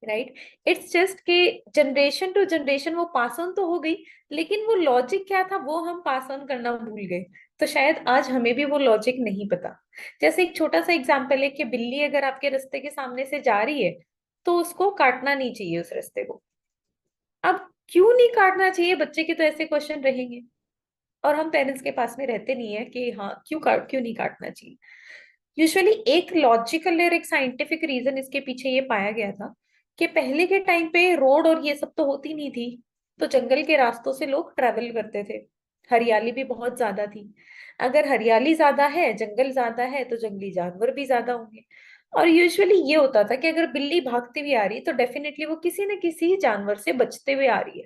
राइट। इट्स जस्ट कि जनरेशन टू जनरेशन वो पास ऑन तो हो गई, लेकिन वो लॉजिक क्या था वो हम पास ऑन करना भूल गए। तो शायद आज हमें भी वो लॉजिक नहीं पता। जैसे एक छोटा सा एग्जांपल है कि बिल्ली अगर आपके रास्ते के सामने से जा रही है तो उसको काटना नहीं चाहिए उस रास्ते को। अब क्यों नहीं काटना चाहिए, बच्चे के तो ऐसे क्वेश्चन रहेंगे, और हम पेरेंट्स के पास में रहते नहीं है कि हाँ क्यों नहीं काटना चाहिए। यूजुअली एक लॉजिकल और एक साइंटिफिक रीजन इसके पीछे ये पाया गया था कि पहले के टाइम पे रोड और ये सब तो होती नहीं थी, तो जंगल के रास्तों से लोग ट्रेवल करते थे। हरियाली भी बहुत ज्यादा थी। अगर हरियाली ज्यादा है, जंगल ज्यादा है, तो जंगली जानवर भी ज्यादा होंगे। और यूजुअली ये होता था कि अगर बिल्ली भागती हुई आ रही तो डेफिनेटली वो किसी न किसी जानवर से बचते हुए आ रही है।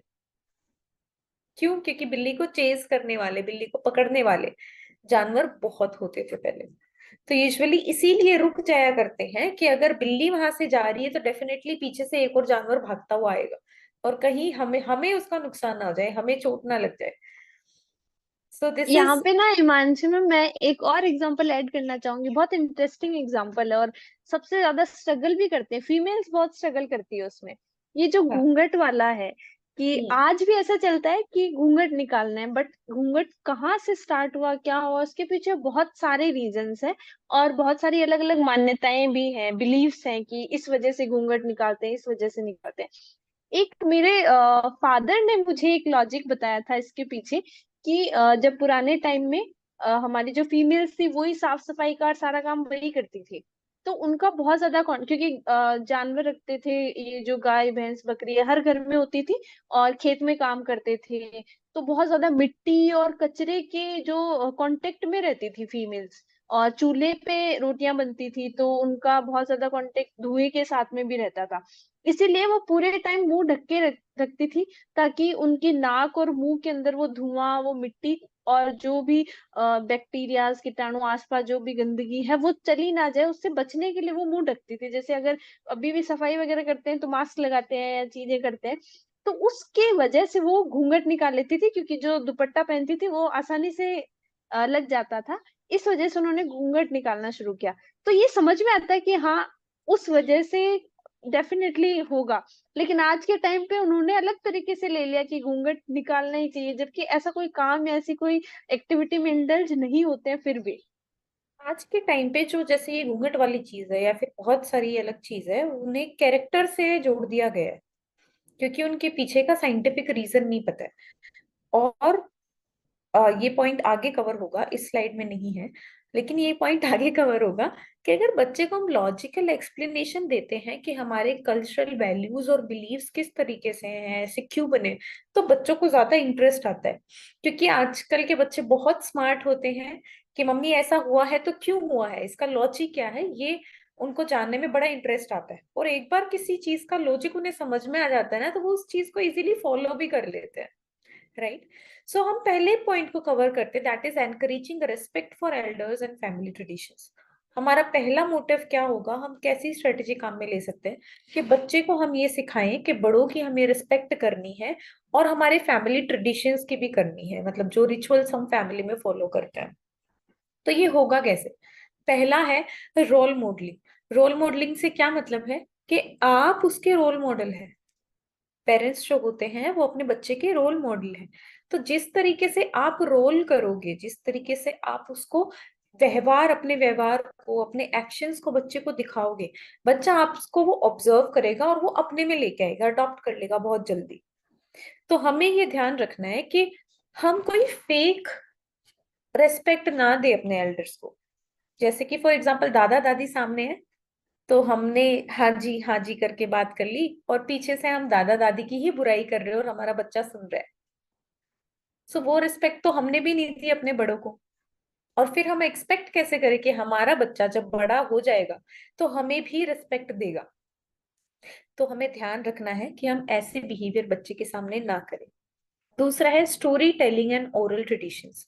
क्यों? क्योंकि बिल्ली को चेज करने वाले, बिल्ली को पकड़ने वाले जानवर बहुत होते थे पहले। तो यूजुअली इसीलिए रुक जाया करते हैं कि अगर बिल्ली वहां से जा रही है तो डेफिनेटली पीछे से एक और जानवर भागता हुआ आएगा, और कहीं हमें हमें उसका नुकसान ना हो जाए, हमें चोट ना लग जाए। सो दिस यहाँ इज। पे ना हिमांशु में मैं एक और एग्जांपल ऐड करना चाहूंगी, बहुत इंटरेस्टिंग एग्जांपल है, और सबसे ज्यादा स्ट्रगल भी करते हैं फीमेल्स, बहुत स्ट्रगल करती है उसमें। ये जो हाँ। घूंघट वाला है, कि हम्म। आज भी ऐसा चलता है कि घूंघट निकालना है, बट घूंघट कहाँ से स्टार्ट हुआ, क्या हुआ, उसके पीछे बहुत सारे रीजंस हैं। और बहुत सारी अलग अलग मान्यताएं भी हैं, बिलीव्स हैं कि इस वजह से घूंघट निकालते हैं, इस वजह से निकालते हैं। एक मेरे फादर ने मुझे एक लॉजिक बताया था इसके पीछे, कि जब पुराने टाइम में हमारी जो फीमेल्स थी वही साफ सफाई का और सारा काम वही करती थी। तो उनका बहुत ज्यादा क्योंकि जानवर रखते थे, ये जो गाय भैंस बकरी हर घर में होती थी, और खेत में काम करते थे। तो बहुत ज्यादा मिट्टी और कचरे के जो कांटेक्ट में रहती थी फीमेल्स, और चूल्हे पे रोटियां बनती थी, तो उनका बहुत ज्यादा कांटेक्ट धुएं के साथ में भी रहता था। इसीलिए वो पूरे टाइम मुंह ढक के रखती थी, ताकि उनकी नाक और मुंह के अंदर वो धुआं, वो मिट्टी और जो भी बैक्टीरियाज कीटाणु आसपास जो भी गंदगी है वो चली ना जाए, उससे बचने के लिए वो मुंह ढकती थी। जैसे अगर अभी भी सफाई वगैरह करते हैं तो मास्क लगाते हैं या चीजें करते हैं, तो उसके वजह से वो घूंघट निकाल लेती थी, क्योंकि जो दुपट्टा पहनती थी वो आसानी से लग जाता था। इस वजह से उन्होंने घूंघट निकालना शुरू किया। तो ये समझ में आता है कि हाँ, उस वजह से डेफिनेटली होगा। लेकिन आज के टाइम पे उन्होंने अलग तरीके से ले लिया कि घूंघट निकालना ही चाहिए, जबकि ऐसा कोई काम या ऐसी कोई एक्टिविटी में इंडल्ज नहीं होते हैं फिर भी। आज के टाइम पे जो जैसे ये घूंघट वाली चीज है या फिर बहुत सारी अलग चीज है, उन्हें कैरेक्टर से जोड़ दिया गया है, क्योंकि उनके पीछे का साइंटिफिक रीजन नहीं पता है। और ये पॉइंट आगे कवर होगा, इस स्लाइड में नहीं है, लेकिन ये पॉइंट आगे कवर होगा कि अगर बच्चे को हम लॉजिकल एक्सप्लेनेशन देते हैं कि हमारे कल्चरल वैल्यूज और बिलीव्स किस तरीके से हैं, ऐसे क्यों बने, तो बच्चों को ज्यादा इंटरेस्ट आता है। क्योंकि आजकल के बच्चे बहुत स्मार्ट होते हैं कि मम्मी ऐसा हुआ है तो क्यों हुआ है, इसका लॉजिक क्या है, ये उनको जानने में बड़ा इंटरेस्ट आता है। और एक बार किसी चीज का लॉजिक उन्हें समझ में आ जाता है ना, तो वो उस चीज को इजीली फॉलो भी कर लेते हैं। राइट। सो हम पहले पॉइंट को कवर करते, that is encouraging respect for elders and family traditions. हमारा पहला मोटिव क्या होगा, हम कैसी स्ट्रेटेजी काम में ले सकते हैं कि बच्चे को हम ये सिखाएं कि बड़ों की हमें रिस्पेक्ट करनी है, और हमारे फैमिली ट्रेडिशंस की भी करनी है, मतलब जो रिचुअल्स हम फैमिली में फॉलो करते हैं। तो ये होगा कैसे? पहला है रोल मॉडलिंग। रोल मॉडलिंग से क्या मतलब है कि आप उसके रोल मॉडल है। पेरेंट्स जो होते हैं वो अपने बच्चे के रोल मॉडल हैं। तो जिस तरीके से आप रोल करोगे, जिस तरीके से आप उसको व्यवहार, अपने व्यवहार को, अपने एक्शंस को बच्चे को दिखाओगे, बच्चा आपको वो ऑब्जर्व करेगा और वो अपने में लेके आएगा, अडॉप्ट कर लेगा बहुत जल्दी। तो हमें ये ध्यान रखना है कि हम कोई फेक रेस्पेक्ट ना दे अपने एल्डर्स को। जैसे कि फॉर एग्जाम्पल दादा दादी सामने है, तो हमने हाँ जी करके बात कर ली और पीछे से हम दादा दादी की ही बुराई कर रहे हैं और हमारा बच्चा सुन रहा है। सो वो रिस्पेक्ट तो हमने भी नहीं दी अपने बड़ों को। और फिर हम एक्सपेक्ट कैसे करें कि हमारा बच्चा जब बड़ा हो जाएगा तो हमें भी रिस्पेक्ट देगा। तो हमें ध्यान रखना है कि हम ऐसे बिहेवियर बच्चे के सामने ना करें। दूसरा है story telling and oral traditions.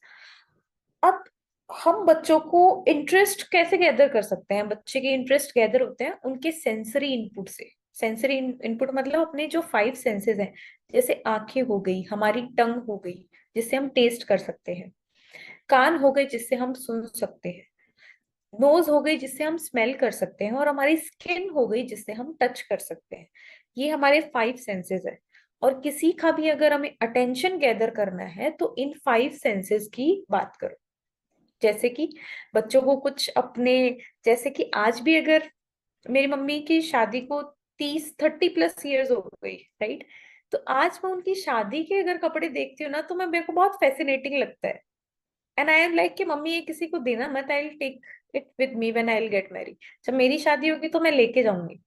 अब हम बच्चों को इंटरेस्ट कैसे गैदर कर सकते हैं? बच्चे के इंटरेस्ट गैदर होते हैं उनके सेंसरी इनपुट से। सेंसरी इनपुट मतलब अपने जो 5 सेंसेस हैं, जैसे आंखें हो गई, हमारी टंग हो गई जिससे हम टेस्ट कर सकते हैं, कान हो गए जिससे हम सुन सकते हैं, नोज हो गई जिससे हम स्मेल कर सकते हैं, और हमारी स्किन हो गई जिससे हम टच कर सकते हैं। ये हमारे 5 सेंसेस है। और किसी का भी अगर हमें अटेंशन गैदर करना है तो इन 5 सेंसेस की बात करो। जैसे कि बच्चों को कुछ अपने, जैसे कि आज भी अगर मेरी मम्मी की शादी को 30-30+ ईयर्स हो गई, राइट? तो आज मैं उनकी शादी के अगर कपड़े देखती हूँ ना तो मैं, मेरे को बहुत फैसिनेटिंग लगता है। एंड आई एम लाइक कि मम्मी ये किसी को देना मत, I will take it with me when I will get married. जब मेरी शादी होगी तो मैं लेके जाऊंगी।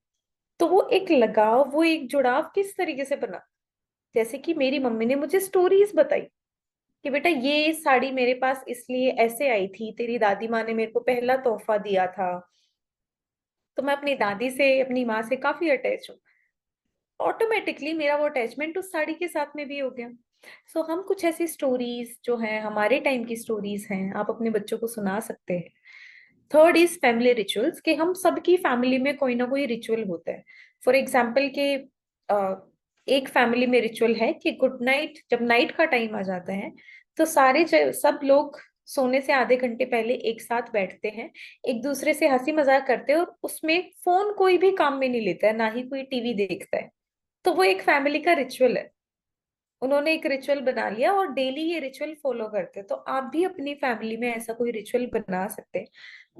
तो वो एक लगाव, वो एक जुड़ाव किस तरीके से बना, जैसे कि मेरी मम्मी ने मुझे स्टोरीज बताई कि बेटा ये साड़ी मेरे पास इसलिए ऐसे आई थी, तेरी दादी माँ ने मेरे को पहला तोहफा दिया था। तो मैं अपनी दादी से, अपनी माँ से काफी अटैच हूँ। ऑटोमेटिकली मेरा वो अटैचमेंट उस साड़ी के साथ में भी हो गया। सो हम कुछ ऐसी स्टोरीज जो हैं, हमारे टाइम की स्टोरीज हैं, आप अपने बच्चों को सुना सकते हैं। थर्ड इज फैमिली रिचुअल्स, कि हम सबकी फैमिली में कोई ना कोई रिचुअल होता है। फॉर एग्जाम्पल के एक फैमिली में रिचुअल है कि गुड नाइट, जब नाइट का टाइम आ जाता है तो सब लोग सोने से आधे घंटे पहले एक साथ बैठते हैं, एक दूसरे से हंसी मजाक करते हैं, और उसमें फोन कोई भी काम में नहीं लेता है, ना ही कोई टीवी देखता है। तो वो एक फैमिली का रिचुअल है। उन्होंने एक रिचुअल बना लिया और डेली ये रिचुअल फॉलो करते हैं। तो आप भी अपनी फैमिली में ऐसा कोई रिचुअल बना सकते हैं।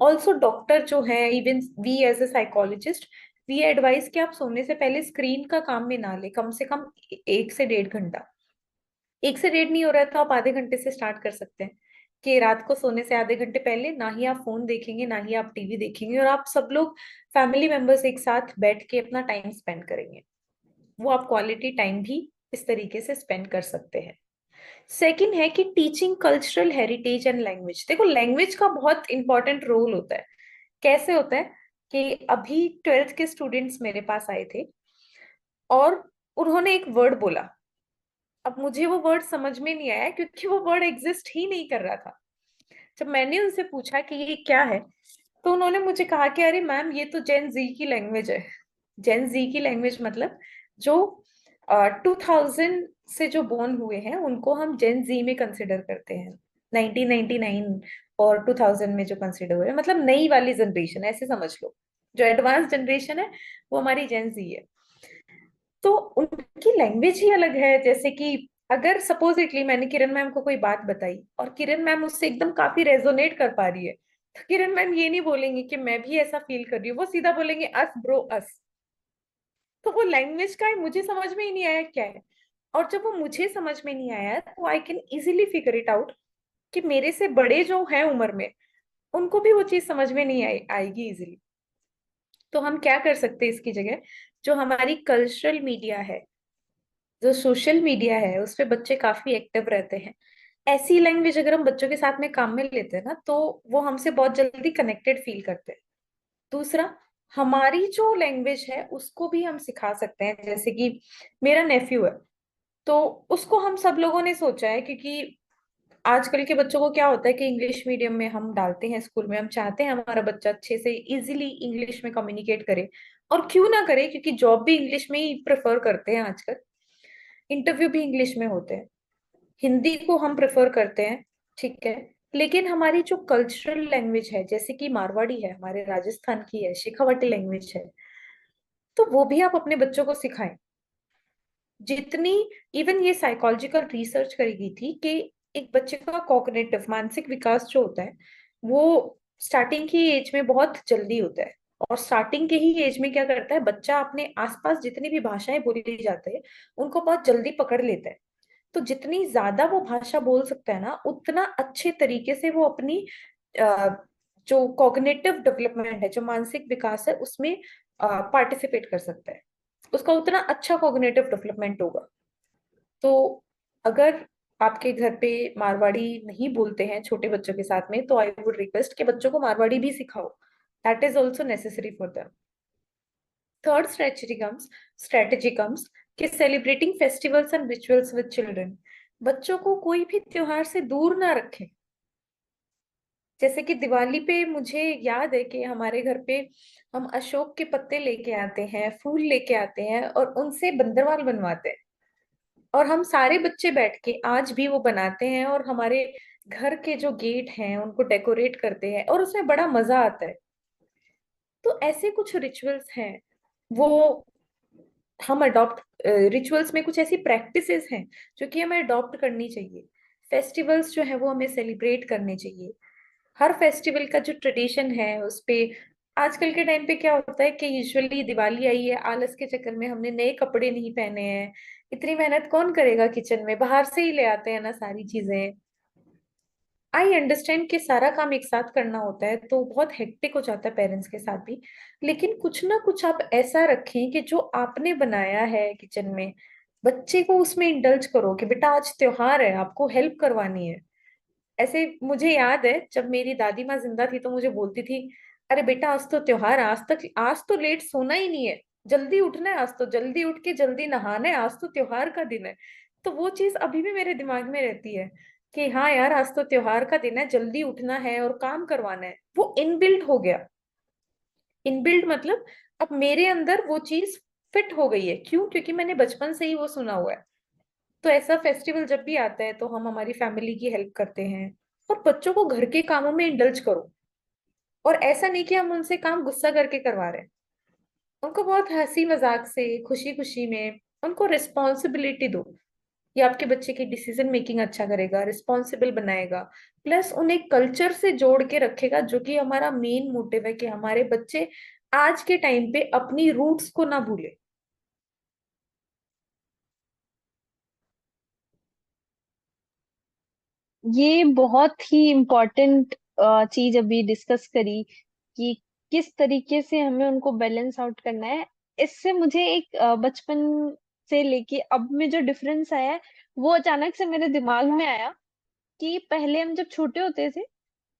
ऑल्सो डॉक्टर जो है, even we as a psychologist, we advise कि आप सोने से पहले स्क्रीन का काम में ना ले, कम से कम 1 से 1.5 घंटा। 1 से 1.5 नहीं हो रहा है तो आप आधे घंटे से स्टार्ट कर सकते हैं, कि रात को सोने से आधे घंटे पहले ना ही आप फोन देखेंगे, ना ही आप टीवी देखेंगे, और आप सब लोग फैमिली मेंबर्स एक साथ बैठ के अपना टाइम स्पेंड करेंगे। वो आप क्वालिटी टाइम भी इस तरीके से स्पेंड कर सकते हैं। सेकंड है कि teaching cultural heritage and language. देखो लैंग्वेज का बहुत इंपॉर्टेंट रोल होता है। कैसे होता है कि अभी 12th के स्टूडेंट्स मेरे पास आए थे और उन्होंने एक वर्ड बोला। अब मुझे वो वर्ड समझ में नहीं आया क्योंकि वो वर्ड एग्जिस्ट ही नहीं कर रहा था। जब मैंने उनसे पूछा कि ये क्या है, तो उन्होंने मुझे कहा कि अरे मैम ये तो जेन जी की लैंग्वेज है। जेन जी की लैंग्वेज मतलब जो 2000 से जो बोर्न हुए हैं उनको हम जेन जी में कंसिडर करते हैं। 1999 और 2000 में जो कंसिडर हुए हैं, मतलब नई वाली जनरेशन ऐसे समझ लो। जो एडवांस जनरेशन है वो हमारी जेन जी है। तो उनकी लैंग्वेज ही अलग है। जैसे कि अगर सपोजिटली मैंने किरण मैम को कोई बात बताई और किरण मैम उससे एकदम काफी रेजोनेट कर पा रही है, तो किरण मैम ये नहीं बोलेंगे कि मैं भी ऐसा फील कर रही हूँ, वो सीधा बोलेंगे अस ब्रो अस। तो वो लैंग्वेज का है, मुझे समझ में ही नहीं आया क्या है। और जब वो मुझे समझ में नहीं आया तो I can easily figure it out कि मेरे से बड़े जो हैं उम्र में, उनको भी वो चीज समझ में नहीं आएगी इजीली। तो हम क्या कर सकते हैं इसकी जगह, जो हमारी कल्चरल मीडिया है, जो सोशल मीडिया है, उस पे बच्चे काफी एक्टिव रहते हैं। ऐसी लैंग्वेज अगर हम बच्चों के साथ में काम में लेते हैं ना तो वो हमसे बहुत जल्दी कनेक्टेड फील करते हैं। दूसरा, हमारी जो लैंग्वेज है उसको भी हम सिखा सकते हैं। जैसे कि मेरा नेफ्यू है, तो उसको हम सब लोगों ने सोचा है, क्योंकि आजकल के बच्चों को क्या होता है कि इंग्लिश मीडियम में हम डालते हैं, स्कूल में हम चाहते हैं हमारा बच्चा अच्छे से इजीली इंग्लिश में कम्युनिकेट करे। और क्यों ना करे, क्योंकि जॉब भी इंग्लिश में ही प्रेफर करते हैं आजकल, इंटरव्यू भी इंग्लिश में होते हैं, हिंदी को हम प्रेफर करते हैं, ठीक है। लेकिन हमारी जो कल्चरल लैंग्वेज है, जैसे कि मारवाड़ी है, हमारे राजस्थान की है, शेखावाटी लैंग्वेज है, तो वो भी आप अपने बच्चों को सिखाएं। जितनी, इवन ये साइकोलॉजिकल रिसर्च करी गई थी कि एक बच्चे का कॉग्निटिव मानसिक विकास जो होता है वो स्टार्टिंग की एज में बहुत जल्दी होता है। और स्टार्टिंग के ही एज में क्या करता है बच्चा, अपने आसपास जितनी भी भाषाएं बोली जाती है उनको बहुत जल्दी पकड़ लेता है। तो जितनी ज्यादा वो भाषा बोल सकता है ना, उतना अच्छे तरीके से वो अपनी अ, जो कॉग्निटिव डेवलपमेंट है, जो मानसिक विकास है, उसमें पार्टिसिपेट कर सकता है। उसका उतना अच्छा कॉग्निटिव डेवलपमेंट होगा। तो अगर आपके घर पे मारवाड़ी नहीं बोलते हैं छोटे बच्चों के साथ में, तो आई वुड रिक्वेस्ट कि बच्चों को मारवाड़ी भी सिखाओ। That is also necessary for them. Third strategy comes कि celebrating festivals and rituals with children. बच्चों को कोई भी त्योहार से दूर ना रखें। जैसे कि दिवाली पे मुझे याद है कि हमारे घर पे हम अशोक के पत्ते लेके आते हैं, फूल लेके आते हैं और उनसे बंदरवाल बनवाते हैं। और हम सारे बच्चे बैठ के आज भी वो बनाते हैं और हमारे घर के जो गेट हैं उनको डेकोरेट करते हैं और उसमें बड़ा मजा आता है। तो ऐसे कुछ रिचुअल्स हैं वो हम अडॉप्ट, रिचुअल्स में कुछ ऐसी प्रैक्टिसेस हैं जो कि हमें अडॉप्ट करनी चाहिए। फेस्टिवल्स जो है वो हमें सेलिब्रेट करने चाहिए। हर फेस्टिवल का जो ट्रेडिशन है उस पे, आजकल के टाइम पे क्या होता है कि यूजुअली दिवाली आई है, आलस के चक्कर में हमने नए कपड़े नहीं पहने हैं। इतनी मेहनत कौन करेगा किचन में, बाहर से ही ले आते हैं ना सारी चीजें। आई अंडरस्टैंड कि सारा काम एक साथ करना होता है तो बहुत हेक्टिक हो जाता है पेरेंट्स के साथ भी। लेकिन कुछ ना कुछ आप ऐसा रखें कि जो आपने बनाया है किचन में, बच्चे को उसमें इंडल्ज करो कि बेटा आज त्योहार है, आपको हेल्प करवानी है। ऐसे मुझे याद है जब मेरी दादी माँ जिंदा थी तो मुझे बोलती थी, अरे बेटा आज तो त्योहार है, आज तो लेट सोना ही नहीं है, जल्दी उठना है, आज तो जल्दी उठ के जल्दी नहाना है, आज तो त्योहार का दिन है। तो वो चीज अभी भी मेरे दिमाग में रहती है कि हाँ यार, आज तो त्योहार का दिन है, जल्दी उठना है और काम करवाना है। वो इनबिल्ट हो गया। इनबिल्ट मतलब अब मेरे अंदर वो चीज फिट हो गई है। क्यों? क्योंकि मैंने बचपन से ही वो सुना हुआ है। तो ऐसा फेस्टिवल जब भी आता है तो हम हमारी फैमिली की हेल्प करते हैं और बच्चों को घर के कामों में इंडल्ज करो। और ऐसा नहीं कि हम उनसे काम गुस्सा करके करवा रहे हैं। उनको बहुत हंसी मजाक से, खुशी खुशी में उनको रिस्पॉन्सिबिलिटी दो। ये आपके बच्चे की डिसीजन मेकिंग अच्छा करेगा, रिस्पॉन्सिबल बनाएगा। प्लस उन्हें कल्चर से जोड़ के रखेगा, जो कि हमारा मेन मोटिव है कि हमारे बच्चे आज के टाइम पे अपनी रूट्स को ना भूले। ये बहुत ही इम्पोर्टेंट चीज अभी डिस्कस करी कि किस तरीके से हमें उनको बैलेंस आउट करना है। इससे मुझे एक बचपन से लेके अब में जो डिफरेंस आया है वो अचानक से मेरे दिमाग में आया कि पहले हम जब छोटे होते थे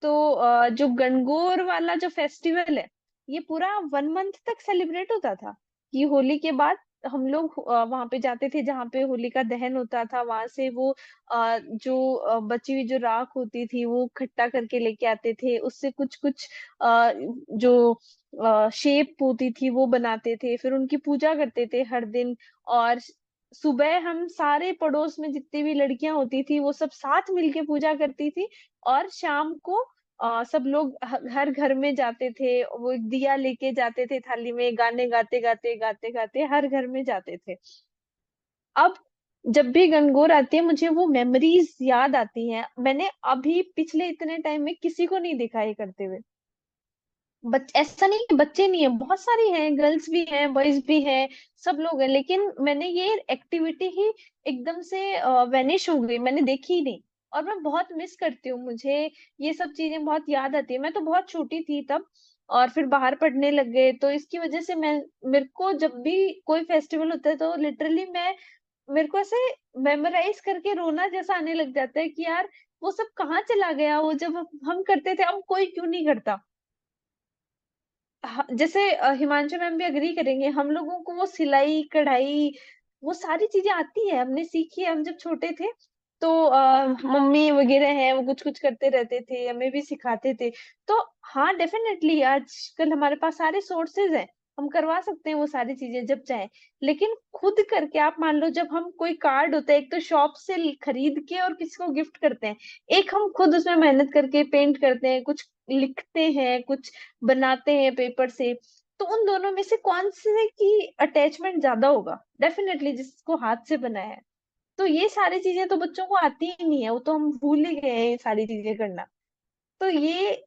तो जो गणगौर वाला जो फेस्टिवल है ये पूरा 1 मंथ तक सेलिब्रेट होता था। कि होली के बाद हम लोग वहां पे जाते थे जहाँ पे होली का दहन होता था। वहां से वो जो बची हुई जो राख होती थी वो इकट्ठा करके लेके आते थे। उससे कुछ कुछ जो शेप होती थी वो बनाते थे, फिर उनकी पूजा करते थे हर दिन। और सुबह हम सारे पड़ोस में जितनी भी लड़कियां होती थी वो सब साथ मिलके पूजा करती थी। और शाम को सब लोग हर घर में जाते थे, वो एक दिया लेके जाते थे थाली में, गाने गाते गाते हर घर में जाते थे। अब जब भी गणगौर आती है मुझे वो मेमोरीज याद आती हैं। मैंने अभी पिछले इतने टाइम में किसी को नहीं देखा ये करते हुए। ऐसा नहीं कि बच्चे नहीं है, बहुत सारी हैं, गर्ल्स भी हैं, बॉयज भी हैं, सब लोग हैं, लेकिन मैंने ये एक्टिविटी ही एकदम से वैनिश हो गई, मैंने देखी ही नहीं। और मैं बहुत मिस करती हूँ, मुझे ये सब चीजें बहुत याद आती है। मैं तो बहुत छोटी थी तब, और फिर बाहर पढ़ने लग गए तो इसकी वजह से मैं, मेरे को जब भी कोई फेस्टिवल होता है तो लिटरली मैं, मेरे को ऐसे मेमोराइज करके रोना जैसा आने लग जाता है कि यार वो सब कहाँ चला गया, वो जब हम करते थे अब कोई क्यों नहीं करता। जैसे हिमांशु मैम भी अग्री करेंगे, हम लोगों को वो सिलाई कढ़ाई वो सारी चीजें आती है, हमने सीखी है। हम जब छोटे थे तो मम्मी वगैरह हैं वो कुछ कुछ करते रहते थे, हमें भी सिखाते थे। तो हाँ डेफिनेटली आजकल हमारे पास सारे सोर्सेज हैं, हम करवा सकते हैं वो सारी चीजें जब चाहे। लेकिन खुद करके आप मान लो, जब हम कोई कार्ड होता है एक तो शॉप से खरीद के और किसी को गिफ्ट करते हैं, एक हम खुद उसमें मेहनत करके पेंट करते हैं, कुछ लिखते हैं, कुछ बनाते हैं पेपर से। तो उन दोनों में से कौन से की अटैचमेंट ज्यादा होगा? डेफिनेटली जिसको हाथ से बनाया है। तो ये सारी चीजें तो बच्चों को आती ही नहीं है, वो तो हम भूल ही गए हैं ये सारी चीजें करना। तो ये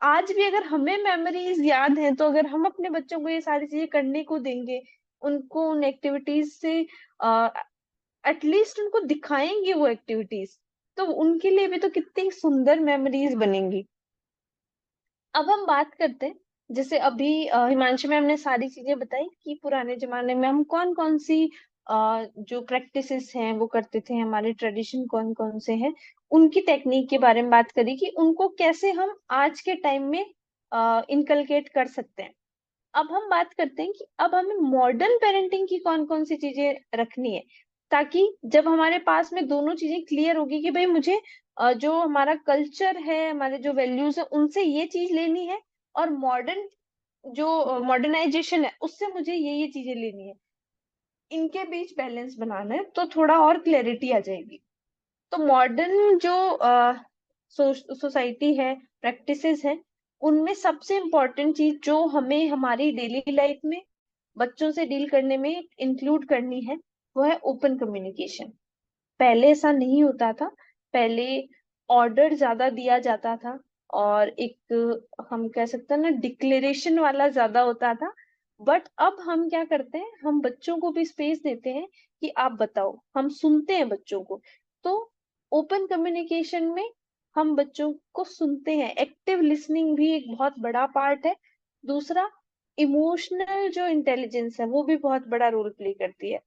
आज भी अगर हमें मेमोरीज याद हैं, तो अगर हम अपने बच्चों को ये सारी चीजें करने को देंगे, उनको उन एक्टिविटीज से एटलीस्ट उनको दिखाएंगे वो एक्टिविटीज, तो उनके लिए भी तो कितनी सुंदर मेमोरीज बनेंगी। अब हम बात करते हैं, जैसे अभी हिमांशु मैम ने सारी चीजें बताई कि पुराने जमाने में हम कौन कौन सी जो प्रैक्टिसेस हैं वो करते थे, हमारे ट्रेडिशन कौन कौन से हैं, उनकी टेक्निक के बारे में बात करी कि उनको कैसे हम आज के टाइम में इनकलकेट कर सकते हैं। अब हम बात करते हैं कि अब हमें मॉडर्न पेरेंटिंग की कौन कौन सी चीजें रखनी है, ताकि जब हमारे पास में दोनों चीजें क्लियर होगी कि भाई मुझे जो हमारा कल्चर है, हमारे जो वैल्यूज है, उनसे ये चीज लेनी है, और मॉडर्न जो मॉडर्नाइजेशन है उससे मुझे ये चीजें लेनी है, इनके बीच बैलेंस बनाना है, तो थोड़ा और क्लैरिटी आ जाएगी। तो मॉडर्न जो सोसाइटी है, प्रैक्टिसेस है, उनमें सबसे इम्पोर्टेंट चीज जो हमें हमारी डेली लाइफ में बच्चों से डील करने में इंक्लूड करनी है, वो है ओपन कम्युनिकेशन। पहले ऐसा नहीं होता था। पहले ऑर्डर ज्यादा दिया जाता था, और एक हम कह सकते हैं ना, डिक्लेरेशन वाला ज्यादा होता था। बट अब हम क्या करते हैं, हम बच्चों को भी स्पेस देते हैं कि आप बताओ, हम सुनते हैं बच्चों को। तो ओपन कम्युनिकेशन में हम बच्चों को सुनते हैं, एक्टिव लिसनिंग भी एक बहुत बड़ा पार्ट है। दूसरा, इमोशनल जो इंटेलिजेंस है वो भी बहुत बड़ा रोल प्ले करती है।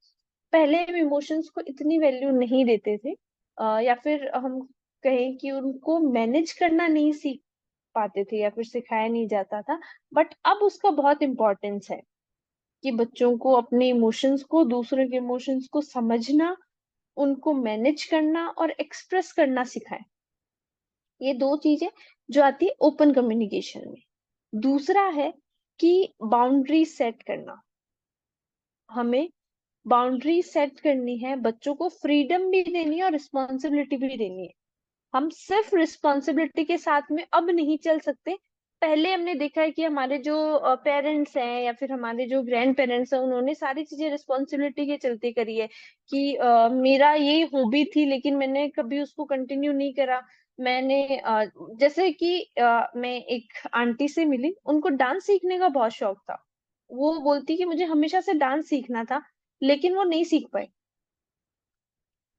पहले हम इमोशंस को इतनी वैल्यू नहीं देते थे, या फिर हम कहें कि उनको मैनेज करना नहीं सीख पाते थे, या फिर सिखाया नहीं जाता था। बट अब उसका बहुत इम्पोर्टेंस है कि बच्चों को अपने इमोशंस को, दूसरों के इमोशंस को समझना, उनको मैनेज करना और एक्सप्रेस करना सिखाएं। ये दो चीजें जो आती है ओपन कम्युनिकेशन में। दूसरा है कि बाउंड्री सेट करना। हमें बाउंड्री सेट करनी है, बच्चों को फ्रीडम भी देनी है और रिस्पॉन्सिबिलिटी भी देनी है। हम सिर्फ रिस्पॉन्सिबिलिटी के साथ में अब नहीं चल सकते। पहले हमने देखा है कि हमारे जो पेरेंट्स हैं, या फिर हमारे जो ग्रैंड पेरेंट्स हैं, उन्होंने सारी चीजें रिस्पॉन्सिबिलिटी के चलते करी है कि मेरा ये हॉबी थी लेकिन मैंने कभी उसको कंटिन्यू नहीं करा। मैंने जैसे कि मैं एक आंटी से मिली, उनको डांस सीखने का बहुत शौक था। वो बोलती कि मुझे हमेशा से डांस सीखना था, लेकिन वो नहीं सीख पाई।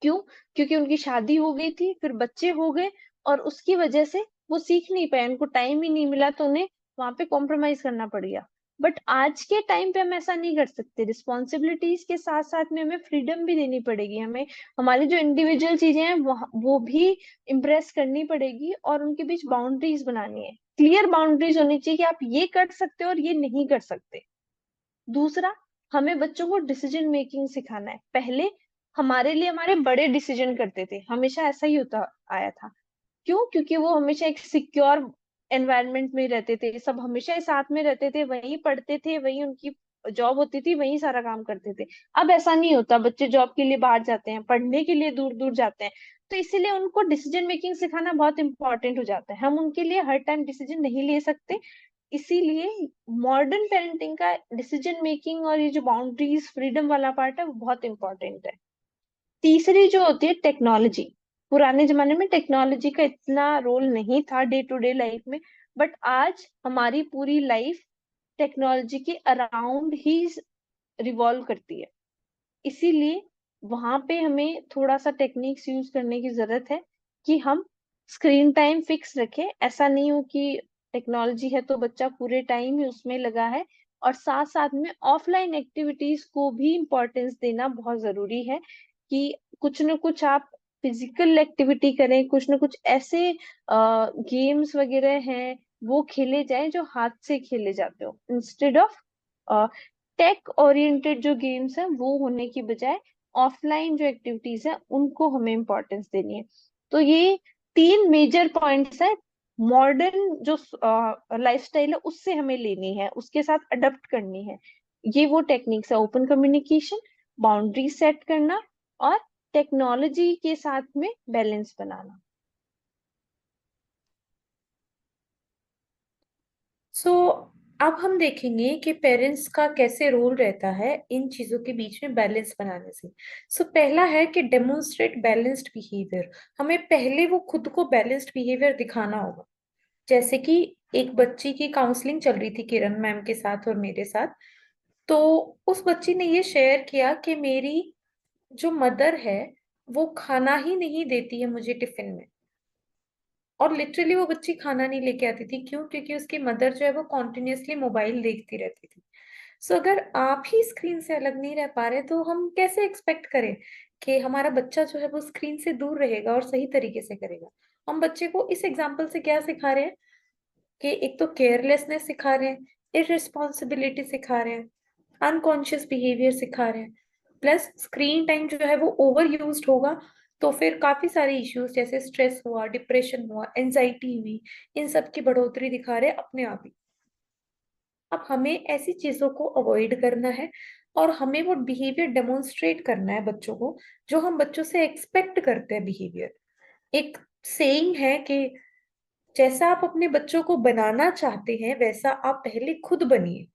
क्यों? क्योंकि उनकी शादी हो गई थी, फिर बच्चे हो गए, और उसकी वजह से वो सीख नहीं पाए, उनको टाइम ही नहीं मिला, तो उन्हें वहां पे कॉम्प्रोमाइज करना पड़ गया। बट आज के टाइम पे हम ऐसा नहीं कर सकते। रिस्पॉन्सिबिलिटीज के साथ साथ में हमें फ्रीडम भी देनी पड़ेगी, हमें हमारी जो इंडिविजुअल चीजें हैं वो भी इम्प्रेस करनी पड़ेगी, और उनके बीच बाउंड्रीज बनानी है। क्लियर बाउंड्रीज होनी चाहिए कि आप ये कर सकते हो और ये नहीं कर सकते। दूसरा, हमें बच्चों को डिसीजन मेकिंग सिखाना है। पहले हमारे लिए हमारे बड़े डिसीजन करते थे, हमेशा ऐसा ही होता आया था। क्यों? क्योंकि वो हमेशा एक सिक्योर एनवायरनमेंट में रहते थे, सब हमेशा ही साथ में रहते थे, वहीं पढ़ते थे, वहीं उनकी जॉब होती थी, वहीं सारा काम करते थे। अब ऐसा नहीं होता, बच्चे जॉब के लिए बाहर जाते हैं, पढ़ने के लिए दूर दूर जाते हैं। तो इसीलिए उनको डिसीजन मेकिंग सिखाना बहुत इंपॉर्टेंट हो जाता है। हम उनके लिए हर टाइम डिसीजन नहीं ले सकते। इसीलिए मॉडर्न पेरेंटिंग का डिसीजन मेकिंग और ये जो बाउंड्रीज, फ्रीडम वाला पार्ट है, वो बहुत इंपॉर्टेंट है। तीसरी जो होती है टेक्नोलॉजी। पुराने जमाने में टेक्नोलॉजी का इतना रोल नहीं था डे टू डे लाइफ में, बट आज हमारी पूरी लाइफ टेक्नोलॉजी के अराउंड ही रिवॉल्व करती है। इसीलिए वहां पे हमें थोड़ा सा टेक्निक्स यूज करने की जरूरत है कि हम स्क्रीन टाइम फिक्स रखें। ऐसा नहीं हो कि टेक्नोलॉजी है तो बच्चा पूरे टाइम ही उसमें लगा है, और साथ साथ में ऑफलाइन एक्टिविटीज को भी इम्पोर्टेंस देना बहुत जरूरी है कि कुछ न कुछ आप फिजिकल एक्टिविटी करें, कुछ न कुछ ऐसे गेम्स वगैरह हैं वो खेले जाएं जो हाथ से खेले जाते हो, इंस्टेड ऑफ टेक ओरिएंटेड जो गेम्स हैं वो होने की बजाय ऑफलाइन जो एक्टिविटीज है उनको हमें इम्पोर्टेंस देनी है। तो ये तीन मेजर पॉइंट्स है। मॉडर्न जो लाइफस्टाइल है उससे हमें लेनी है, उसके साथ अडॉप्ट करनी है। ये वो टेक्निक्स है, ओपन कम्युनिकेशन, बाउंड्री सेट करना, और टेक्नोलॉजी के साथ में बैलेंस बनाना। सो अब हम देखेंगे कि पेरेंट्स का कैसे रोल रहता है इन चीजों के बीच में बैलेंस बनाने से। पहला है कि डेमोन्स्ट्रेट बैलेंस्ड बिहेवियर। हमें पहले वो खुद को बैलेंस्ड बिहेवियर दिखाना होगा। जैसे कि एक बच्ची की काउंसलिंग चल रही थी किरण मैम के साथ और मेरे साथ। तो उस बच्ची ने ये शेयर किया कि मेरी जो मदर है वो खाना ही नहीं देती है मुझे टिफिन में। और लिटरली वो बच्ची खाना नहीं लेके आती थी। क्यों? क्योंकि उसकी मदर जो है वो कॉन्टिन्यूअसली मोबाइल देखती रहती थी। अगर आप ही स्क्रीन से अलग नहीं रह पा रहे तो हम कैसे एक्सपेक्ट करें कि हमारा बच्चा जो है वो स्क्रीन से दूर रहेगा और सही तरीके से करेगा। हम बच्चे को इस एग्जाम्पल से क्या सिखा रहे हैं कि एक तो केयरलेसनेस सिखा रहे हैं, इररिस्पॉन्सिबिलिटी सिखा रहे हैं, अनकॉन्शियस बिहेवियर सिखा रहे हैं। प्लस स्क्रीन टाइम जो है वो ओवर यूज्ड होगा तो फिर काफी सारे इश्यूज जैसे स्ट्रेस हुआ, डिप्रेशन हुआ, एंजाइटी हुई, इन सब की बढ़ोतरी दिखा रहे हैं अपने आप ही। अब हमें ऐसी चीजों को अवॉइड करना है और हमें वो बिहेवियर डेमोन्स्ट्रेट करना है बच्चों को जो हम बच्चों से एक्सपेक्ट करते हैं बिहेवियर। एक सेइंग है कि जैसा आप अपने बच्चों को बनाना चाहते हैं वैसा आप पहले खुद बनिए।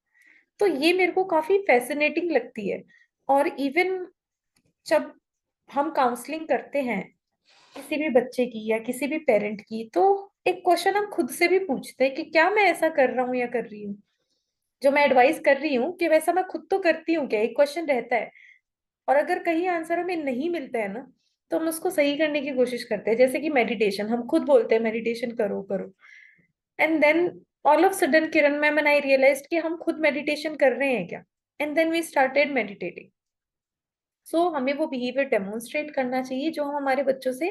तो ये मेरे को काफी फैसिनेटिंग लगती है। और इवन जब हम काउंसलिंग करते हैं किसी भी बच्चे की या किसी भी पेरेंट की, तो एक क्वेश्चन हम खुद से भी पूछते हैं कि क्या मैं ऐसा कर रहा हूँ या कर रही हूँ, जो मैं एडवाइस कर रही हूँ कि वैसा मैं खुद तो करती हूँ क्या, एक क्वेश्चन रहता है। और अगर कहीं आंसर हमें नहीं मिलता है ना तो हम उसको सही करने की कोशिश करते हैं। जैसे कि मेडिटेशन, हम खुद बोलते हैं मेडिटेशन करो करो, and then all of sudden Kiran ma'am and I realised कि हम खुद मेडिटेशन कर रहे हैं क्या। And then we started meditating. हमें वो बिहेवियर डेमोन्स्ट्रेट करना चाहिए जो हम हमारे बच्चों से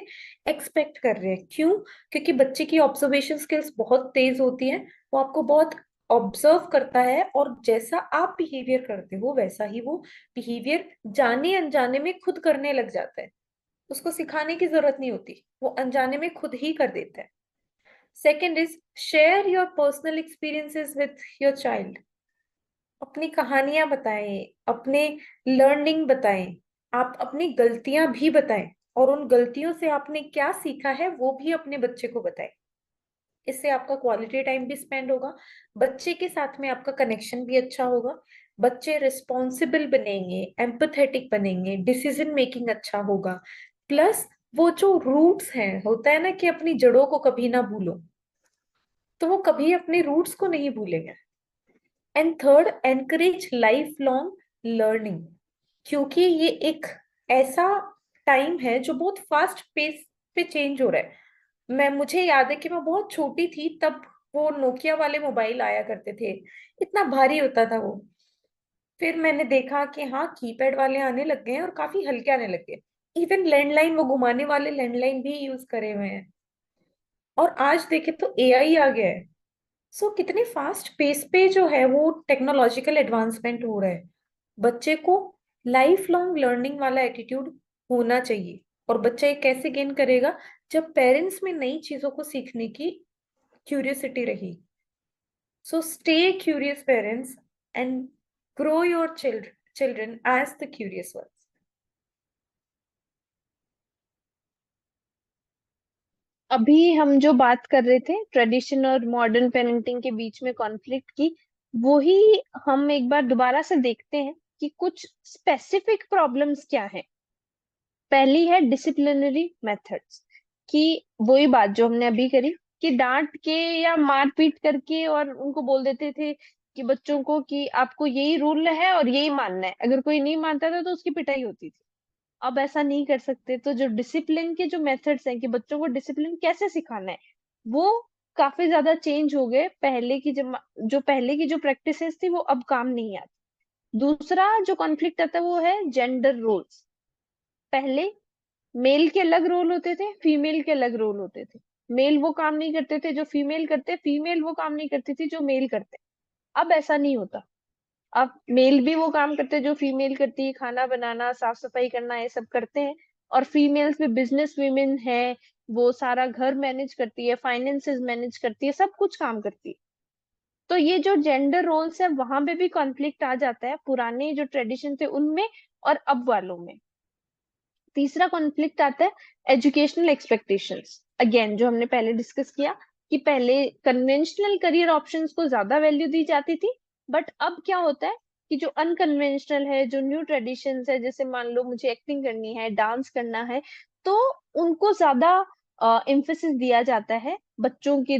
एक्सपेक्ट कर रहे हैं। क्यों? क्योंकि बच्चे की ऑब्जर्वेशन स्किल्स बहुत तेज होती है। वो आपको बहुत ऑब्जर्व करता है और जैसा आप बिहेवियर करते हो वैसा ही वो बिहेवियर जाने अनजाने में खुद करने लग जाता है। उसको सिखाने की जरूरत नहीं होती, वो अनजाने में खुद ही कर देता है। Second is share your personal experiences with your child. अपनी कहानियां बताएं, अपने लर्निंग बताएं, आप अपनी गलतियां भी बताएं और उन गलतियों से आपने क्या सीखा है वो भी अपने बच्चे को बताएं। इससे आपका क्वालिटी टाइम भी स्पेंड होगा, बच्चे के साथ में आपका कनेक्शन भी अच्छा होगा, बच्चे रिस्पॉन्सिबल बनेंगे, एम्पथेटिक बनेंगे, डिसीजन मेकिंग अच्छा होगा। प्लस वो जो रूट्स हैं, होता है ना कि अपनी जड़ों को कभी ना भूलो, तो वो कभी अपने रूट्स को नहीं भूलेंगे। And third, encourage life long learning. क्योंकि ये एक ऐसा टाइम है जो बहुत फास्ट पेस पे चेंज हो रहा है। मुझे याद है कि मैं बहुत छोटी थी तब वो नोकिया वाले मोबाइल आया करते थे, इतना भारी होता था वो। फिर मैंने देखा कि हाँ, कीपैड वाले आने लग गए हैं और काफी हल्के आने लग गए। इवन लैंडलाइन, वो घुमाने वाले लैंडलाइन भी यूज करे हुए हैं। और आज देखे तो एआई आ गया है। कितने फास्ट पेस पे जो है वो टेक्नोलॉजिकल एडवांसमेंट हो रहा है। बच्चे को लाइफ लॉन्ग लर्निंग वाला एटीट्यूड होना चाहिए। और बच्चा ये कैसे गेन करेगा? जब पेरेंट्स में नई चीजों को सीखने की क्यूरियोसिटी रही। Stay curious parents and grow your children as the curious ones. अभी हम जो बात कर रहे थे ट्रेडिशन और मॉडर्न पेरेंटिंग के बीच में कॉन्फ्लिक्ट की, वो ही हम एक बार दोबारा से देखते हैं कि कुछ स्पेसिफिक प्रॉब्लम्स क्या है। पहली है डिसिप्लिनरी मेथड्स, कि वही बात जो हमने अभी करी, कि डांट के या मार पीट करके और उनको बोल देते थे कि बच्चों को कि आपको यही रूल है और यही मानना है, अगर कोई नहीं मानता था तो उसकी पिटाई होती थी। अब ऐसा नहीं कर सकते। तो जो डिसिप्लिन के जो मेथड्स हैं कि बच्चों को डिसिप्लिन कैसे सिखाना है, वो काफी ज्यादा चेंज हो गए। पहले की जो पहले की जो प्रैक्टिसेस थी वो अब काम नहीं आती। दूसरा जो कॉन्फ्लिक्ट आता है वो है जेंडर रोल्स। पहले मेल के अलग रोल होते थे, फीमेल के अलग रोल होते थे। मेल वो काम नहीं करते थे जो फीमेल करते, फीमेल वो काम नहीं करती थी जो मेल करते। अब ऐसा नहीं होता। अब मेल भी वो काम करते हैं जो फीमेल करती है, खाना बनाना, साफ सफाई करना, ये सब करते हैं। और फीमेल्स भी बिजनेस वीमेन है, वो सारा घर मैनेज करती है, फाइनेंसेस मैनेज करती है, सब कुछ काम करती है। तो ये जो जेंडर रोल्स है वहां पे भी कॉन्फ्लिक्ट आ जाता है, पुराने जो ट्रेडिशन थे उनमें और अब वालों में। तीसरा कॉन्फ्लिक्ट आता है एजुकेशनल एक्सपेक्टेशंस, अगेन जो हमने पहले डिस्कस किया, कि पहले कन्वेंशनल करियर ऑप्शंस को ज्यादा वैल्यू दी जाती थी, बट अब क्या होता है कि जो अनकन्वेंशनल है, जो न्यू ट्रेडिशंस है, जैसे मान लो मुझे एक्टिंग करनी है, डांस करना है, तो उनको ज्यादा एम्फेसिस दिया जाता है बच्चों के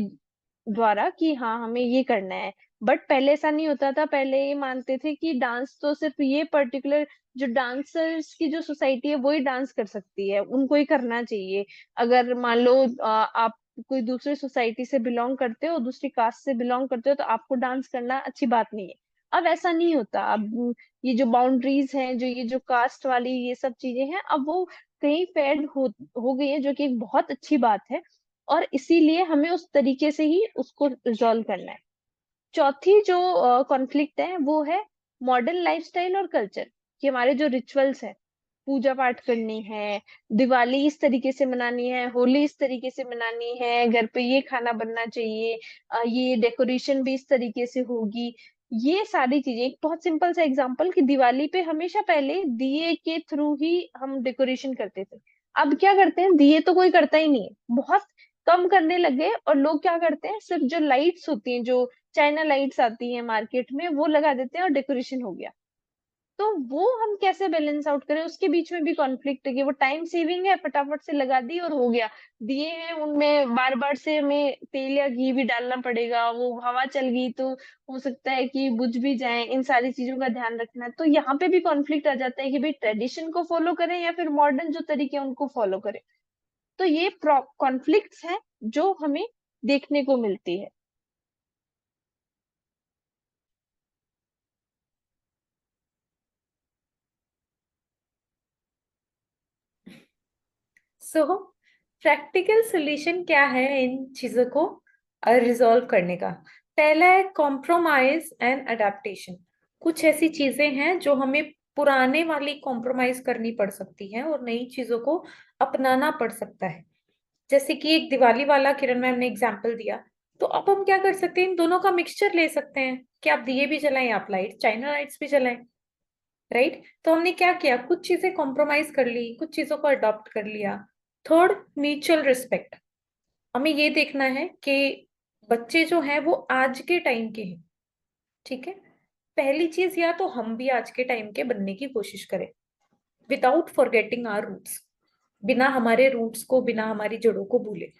द्वारा कि हाँ हमें ये करना है। बट पहले ऐसा नहीं होता था, पहले ये मानते थे कि डांस तो सिर्फ ये पर्टिकुलर जो डांसर्स की जो सोसाइटी है वो ही डांस कर सकती है, उनको ही करना चाहिए। अगर मान लो आप कोई दूसरी सोसाइटी से बिलोंग करते हो, दूसरी कास्ट से बिलोंग करते हो, तो आपको डांस करना अच्छी बात नहीं है। अब ऐसा नहीं होता। अब ये जो बाउंड्रीज हैं, जो ये जो कास्ट वाली ये सब चीजें हैं, अब वो कहीं फेड हो गई है, जो कि एक बहुत अच्छी बात है। और इसीलिए हमें उस तरीके से ही उसको रिजॉल्व करना है। चौथी जो कॉन्फ्लिक्ट है वो है मॉडर्न लाइफस्टाइल और कल्चर, कि हमारे जो रिचुअल्स है, पूजा पाठ करनी है, दिवाली इस तरीके से मनानी है, होली इस तरीके से मनानी है, घर पे ये खाना बनना चाहिए, ये डेकोरेशन भी इस तरीके से होगी। ये सारी चीजें, एक बहुत सिंपल सा एग्जांपल कि दिवाली पे हमेशा पहले दिए के थ्रू ही हम डेकोरेशन करते थे। अब क्या करते हैं, दिए तो कोई करता ही नहीं है, बहुत कम करने लगे। और लोग क्या करते हैं, सिर्फ जो लाइट्स होती हैं, जो चाइना लाइट्स आती हैं मार्केट में, वो लगा देते हैं और डेकोरेशन हो गया। तो वो हम कैसे बैलेंस आउट करें, उसके बीच में भी कॉन्फ्लिक्ट है कि वो टाइम सेविंग है, फटाफट से लगा दी और हो गया। दिए हैं, उनमें बार बार से हमें तेल या घी भी डालना पड़ेगा, वो हवा चल गई तो हो सकता है कि बुझ भी जाए, इन सारी चीजों का ध्यान रखना है। तो यहाँ पे भी कॉन्फ्लिक्ट आ जाता है कि भाई ट्रेडिशन को फॉलो करें या फिर मॉडर्न जो तरीके हैं उनको फॉलो करें। तो ये कॉन्फ्लिक्ट्स हैं जो हमें देखने को मिलती है। सो प्रैक्टिकल सोल्यूशन क्या है इन चीजों को रिजॉल्व करने का? पहला है कॉम्प्रोमाइज एंड अडेप्टेशन। कुछ ऐसी चीजें हैं जो हमें पुराने वाली कॉम्प्रोमाइज करनी पड़ सकती हैं और नई चीजों को अपनाना पड़ सकता है। जैसे कि एक दिवाली वाला किरण मैम ने एग्जाम्पल दिया, तो अब हम क्या कर सकते हैं, इन दोनों का मिक्सचर ले सकते हैं कि आप दिए भी जलाएं, आप लाइट चाइना लाइट्स भी जलाएं। राइट? तो हमने क्या किया, कुछ चीजें कॉम्प्रोमाइज कर ली, कुछ चीजों को अडॉप्ट कर लिया। Third, mutual respect. हमें ये देखना है कि बच्चे जो हैं वो आज के टाइम के हैं। ठीक है? पहली चीज, या तो हम भी आज के टाइम के बनने की कोशिश करें विदाउट फॉरगेटिंग आवर रूट्स, बिना हमारे रूट्स को, बिना हमारी जड़ों को भूले।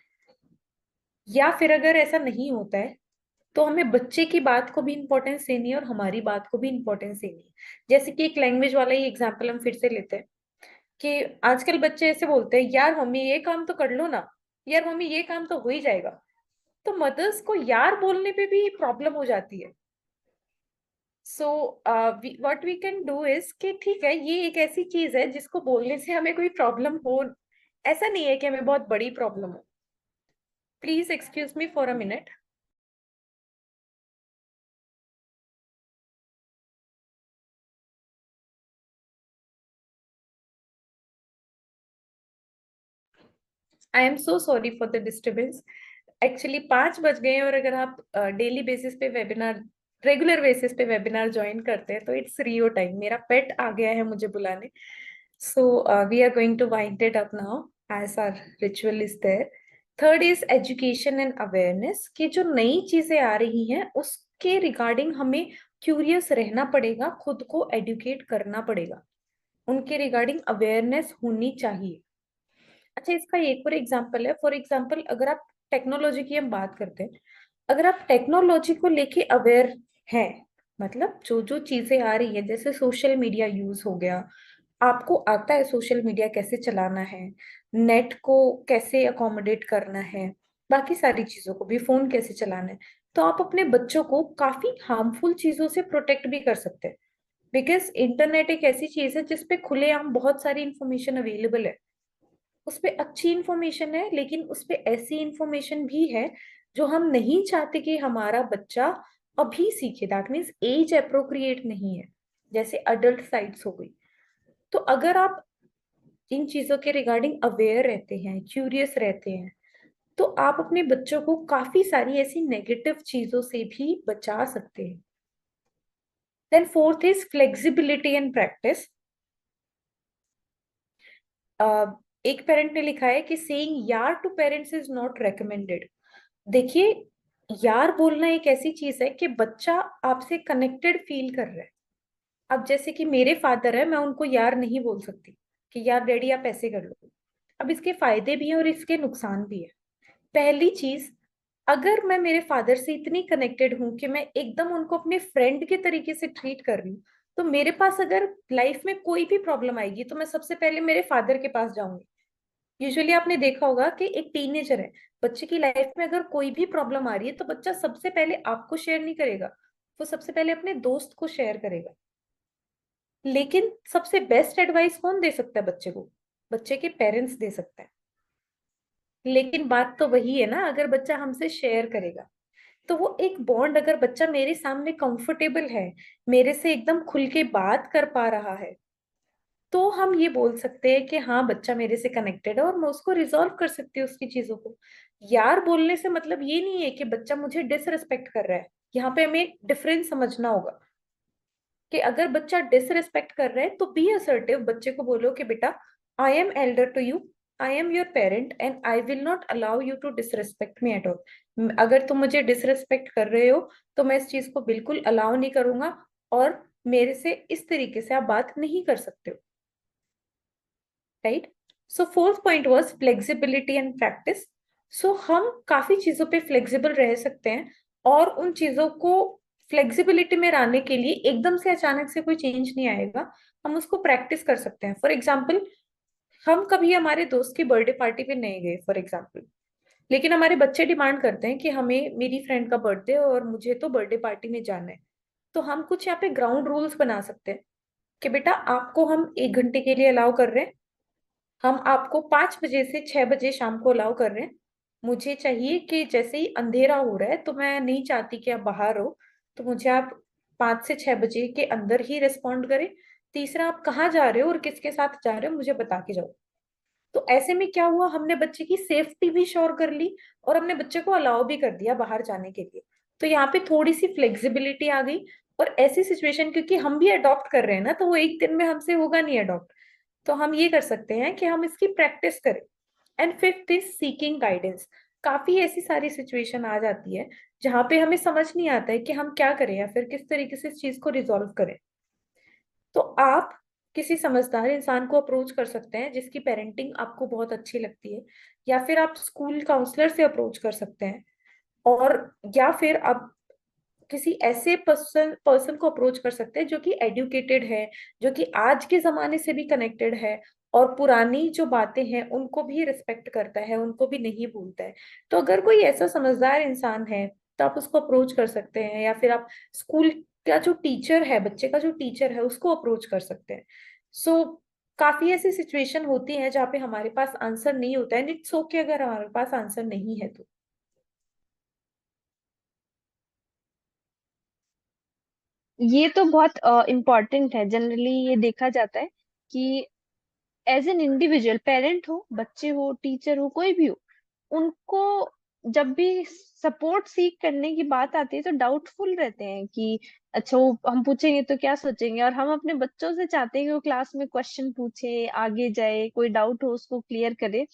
या फिर अगर ऐसा नहीं होता है तो हमें बच्चे की बात को भी इंपॉर्टेंस देनी है और हमारी बात को भी इंपॉर्टेंस देनी है। जैसे कि एक लैंग्वेज वाला ही एग्जाम्पल हम फिर से लेते हैं कि आजकल बच्चे ऐसे बोलते हैं, यार मम्मी ये काम तो कर लो ना, यार मम्मी ये काम तो हो ही जाएगा। तो मदर्स को यार बोलने पे भी प्रॉब्लम हो जाती है। So what we can do is कि ठीक है, ये एक ऐसी चीज है जिसको बोलने से हमें कोई प्रॉब्लम हो, ऐसा नहीं है कि हमें बहुत बड़ी प्रॉब्लम हो। Please excuse me for a minute. I am so sorry for the disturbance. Actually 5 बज गए हैं और अगर आप डेली बेसिस पे वेबिनार, रेगुलर बेसिस पे वेबिनार ज्वाइन करते हैं तो इट्स रियो टाइम। मेरा पेट आ गया है मुझे बुलाने। So we are going to wind it up now as our ritual is there. Third is education and awareness, कि जो नई चीजें आ रही हैं उसके रिगार्डिंग हमें क्यूरियस रहना पड़ेगा, खुद को एडुकेट करना पड़ेगा, उनके रिगार्डिंग अवेयरनेस होनी चाहिए। अच्छा, इसका एक और एग्जांपल है। फॉर एग्जांपल, अगर आप टेक्नोलॉजी की हम बात करते हैं, अगर आप टेक्नोलॉजी को लेके अवेयर हैं, मतलब जो जो चीजें आ रही है, जैसे सोशल मीडिया यूज हो गया, आपको आता है सोशल मीडिया कैसे चलाना है, नेट को कैसे अकोमोडेट करना है, बाकी सारी चीजों को भी, फोन कैसे चलाना है, तो आप अपने बच्चों को काफी हार्मफुल चीजों से प्रोटेक्ट भी कर सकते हैं। बिकॉज इंटरनेट एक ऐसी चीज है जिसपे खुलेआम बहुत सारी इंफॉर्मेशन अवेलेबल है। उस पे अच्छी इंफॉर्मेशन है, लेकिन उस पे ऐसी इंफॉर्मेशन भी है जो हम नहीं चाहते कि हमारा बच्चा अभी सीखे। दैट मीन्स एज अप्रोप्रिएट नहीं है, जैसे अडल्ट साइट्स हो गई। तो अगर आप इन चीजों के रिगार्डिंग अवेयर रहते हैं, क्यूरियस रहते हैं, तो आप अपने बच्चों को काफी सारी ऐसी नेगेटिव चीजों से भी बचा सकते हैं। Then fourth is flexibility and practice. एक पेरेंट ने लिखा है कि सेइंग यार to parents is not recommended, देखिए, यार बोलना एक ऐसी चीज है कि बच्चा आपसे कनेक्टेड फील कर रहा है। अब जैसे कि मेरे फादर है, मैं उनको यार नहीं बोल सकती कि यार डैडी आप ऐसे कर लो। अब इसके फायदे भी हैं और इसके नुकसान भी है। पहली चीज, अगर मैं मेरे फादर से इतनी कनेक्टेड हूं कि मैं एकदम उनको अपने फ्रेंड के तरीके से ट्रीट कर रही हूँ, तो मेरे पास अगर लाइफ में कोई भी प्रॉब्लम आएगी तो मैं सबसे पहले मेरे फादर के पास जाऊंगी। यूजुअली आपने देखा होगा कि एक टीनेजर है, बच्चे की लाइफ में अगर कोई भी प्रॉब्लम आ रही है तो बच्चा सबसे पहले आपको शेयर नहीं करेगा, वो सबसे पहले अपने दोस्त को शेयर करेगा। लेकिन सबसे बेस्ट एडवाइस कौन दे सकता है बच्चे को? बच्चे के पेरेंट्स दे सकते हैं। लेकिन बात तो वही है ना, अगर बच्चा हमसे शेयर करेगा तो वो एक बॉन्ड, अगर बच्चा मेरे सामने कंफर्टेबल है, मेरे से एकदम खुल के बात कर पा रहा है, तो हम ये बोल सकते हैं कि हाँ बच्चा मेरे से कनेक्टेड है और मैं उसको रिजॉल्व कर सकती हूँ उसकी चीजों को। यार बोलने से मतलब ये नहीं है कि बच्चा मुझे डिसरिस्पेक्ट कर रहा है। यहाँ पे हमें डिफरेंस समझना होगा कि अगर बच्चा डिसरिस्पेक्ट कर रहा है तो बी असर्टिव, बच्चे को बोलो कि बेटा, I am elder to you, I am your parent and I will not allow you to disrespect me at all. अगर तुम मुझे डिसरिस्पेक्ट कर रहे हो तो मैं इस चीज को बिल्कुल अलाउ नहीं करूंगा, और मेरे से इस तरीके से आप बात नहीं कर सकते हो। Right? So fourth point was flexibility and practice. So हम काफी चीजों पे फ्लेक्सिबल रह सकते हैं, और उन चीजों को फ्लेक्सिबिलिटी में लाने के लिए एकदम से अचानक से कोई चेंज नहीं आएगा। हम उसको प्रैक्टिस कर सकते हैं। फॉर एग्जाम्पल, हम कभी हमारे दोस्त की बर्थडे पार्टी पे नहीं गए फॉर एग्जाम्पल, लेकिन हमारे बच्चे डिमांड करते हैं कि हमें, मेरी फ्रेंड का बर्थडे और मुझे तो बर्थडे पार्टी में जाना है। तो हम कुछ यहाँ पे ग्राउंड रूल्स बना सकते हैं कि बेटा आपको हम 1 घंटे के लिए अलाउ कर रहे हैं, हम आपको 5 बजे से 6 बजे शाम को अलाउ कर रहे हैं। मुझे चाहिए कि जैसे ही अंधेरा हो रहा है, तो मैं नहीं चाहती कि आप बाहर हो, तो मुझे आप 5 से 6 बजे के अंदर ही रिस्पॉन्ड करें। तीसरा, आप कहाँ जा रहे हो और किसके साथ जा रहे हो मुझे बता के जाओ। तो ऐसे में क्या हुआ, हमने बच्चे की सेफ्टी भी श्योर कर ली और हमने बच्चे को अलाउ भी कर दिया बाहर जाने के लिए। तो यहाँ पे थोड़ी सी फ्लेक्सिबिलिटी आ गई। और ऐसी सिचुएशन, क्योंकि हम भी अडॉप्ट कर रहे हैं ना, तो वो एक दिन में हमसे होगा नहीं अडॉप्ट, तो हम ये कर सकते हैं कि हम इसकी प्रैक्टिस करें। And fifth is seeking guidance. काफी ऐसी सारी सिचुएशन आ जाती है जहां पे हमें समझ नहीं आता है कि हम क्या करें या फिर किस तरीके से इस चीज को रिजॉल्व करें। तो आप किसी समझदार इंसान को अप्रोच कर सकते हैं जिसकी पेरेंटिंग आपको बहुत अच्छी लगती है, या फिर आप स्कूल काउंसलर से अप्रोच कर सकते हैं, और या फिर आप किसी ऐसे पर्सन पर्सन को अप्रोच कर सकते हैं जो कि एडुकेटेड है, जो कि आज के जमाने से भी कनेक्टेड है, और पुरानी जो बातें हैं उनको भी रिस्पेक्ट करता है, उनको भी नहीं भूलता है। तो अगर कोई ऐसा समझदार इंसान है तो आप उसको अप्रोच कर सकते हैं, या फिर आप स्कूल का जो टीचर है, बच्चे का जो टीचर है उसको अप्रोच कर सकते हैं। सो काफी ऐसी सिचुएशन होती है जहाँ पे हमारे पास आंसर नहीं होता है, इट्स ओके अगर हमारे पास आंसर नहीं है तो। ये तो बहुत इम्पोर्टेंट है। जनरली ये देखा जाता है कि एज एन इंडिविजुअल, पेरेंट हो, बच्चे हो, टीचर हो, कोई भी हो, उनको जब भी सपोर्ट सीख करने की बात आती है तो डाउटफुल रहते हैं कि अच्छा वो हम पूछेंगे तो क्या सोचेंगे। और हम अपने बच्चों से चाहते हैं कि वो क्लास में क्वेश्चन पूछे, आगे जाए, कोई डाउट हो उसको क्लियर करे,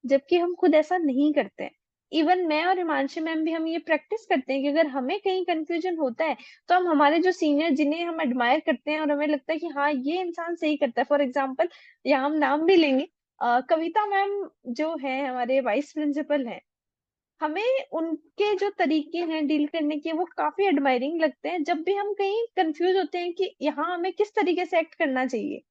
जबकि हम खुद ऐसा नहीं करते हैं। इवन मैं और हिमांशी मैम भी हम ये प्रैक्टिस करते हैं कि अगर हमें कहीं कंफ्यूजन होता है तो हम हमारे जो सीनियर जिन्हें हम एडमायर करते हैं और हमें लगता है कि हाँ ये इंसान सही करता है, फॉर एग्जाम्पल यहाँ हम नाम भी लेंगे, कविता मैम जो है हमारे वाइस प्रिंसिपल हैं, हमें उनके जो तरीके हैं डील करने के वो काफी एडमायरिंग लगते हैं। जब भी हम कहीं कंफ्यूज होते हैं कि यहाँ हमें किस तरीके से एक्ट करना चाहिए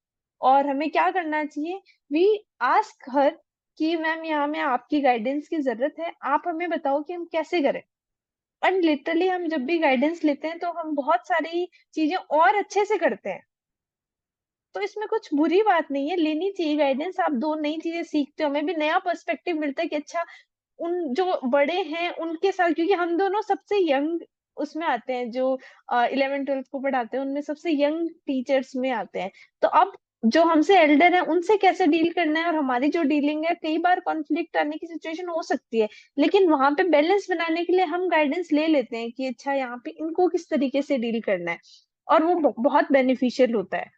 और हमें क्या करना चाहिए, वी आस्क हर कि मैम यहाँ में आपकी गाइडेंस की जरूरत है, आप हमें बताओ कि हम कैसे करें। एंड लिटरली हम जब भी गाइडेंस लेते हैं तो हम बहुत सारी चीजें और अच्छे से करते हैं। तो इसमें कुछ बुरी बात नहीं है, लेनी चाहिए गाइडेंस। आप दो नई चीजें सीखते हो, हमें भी नया पर्सपेक्टिव मिलता है कि अच्छा उन जो बड़े हैं उनके साथ, क्योंकि हम दोनों सबसे यंग उसमें आते हैं, जो 11th 12th को पढ़ाते हैं उनमें सबसे यंग टीचर्स में आते हैं। तो अब जो हमसे एल्डर है उनसे कैसे डील करना है, और हमारी जो डीलिंग है, कई बार कॉन्फ्लिक्ट आने की सिचुएशन हो सकती है, लेकिन वहां पे बैलेंस बनाने के लिए हम गाइडेंस ले लेते हैं कि अच्छा यहाँ पे इनको किस तरीके से डील करना है, और वो बहुत बेनिफिशियल होता है।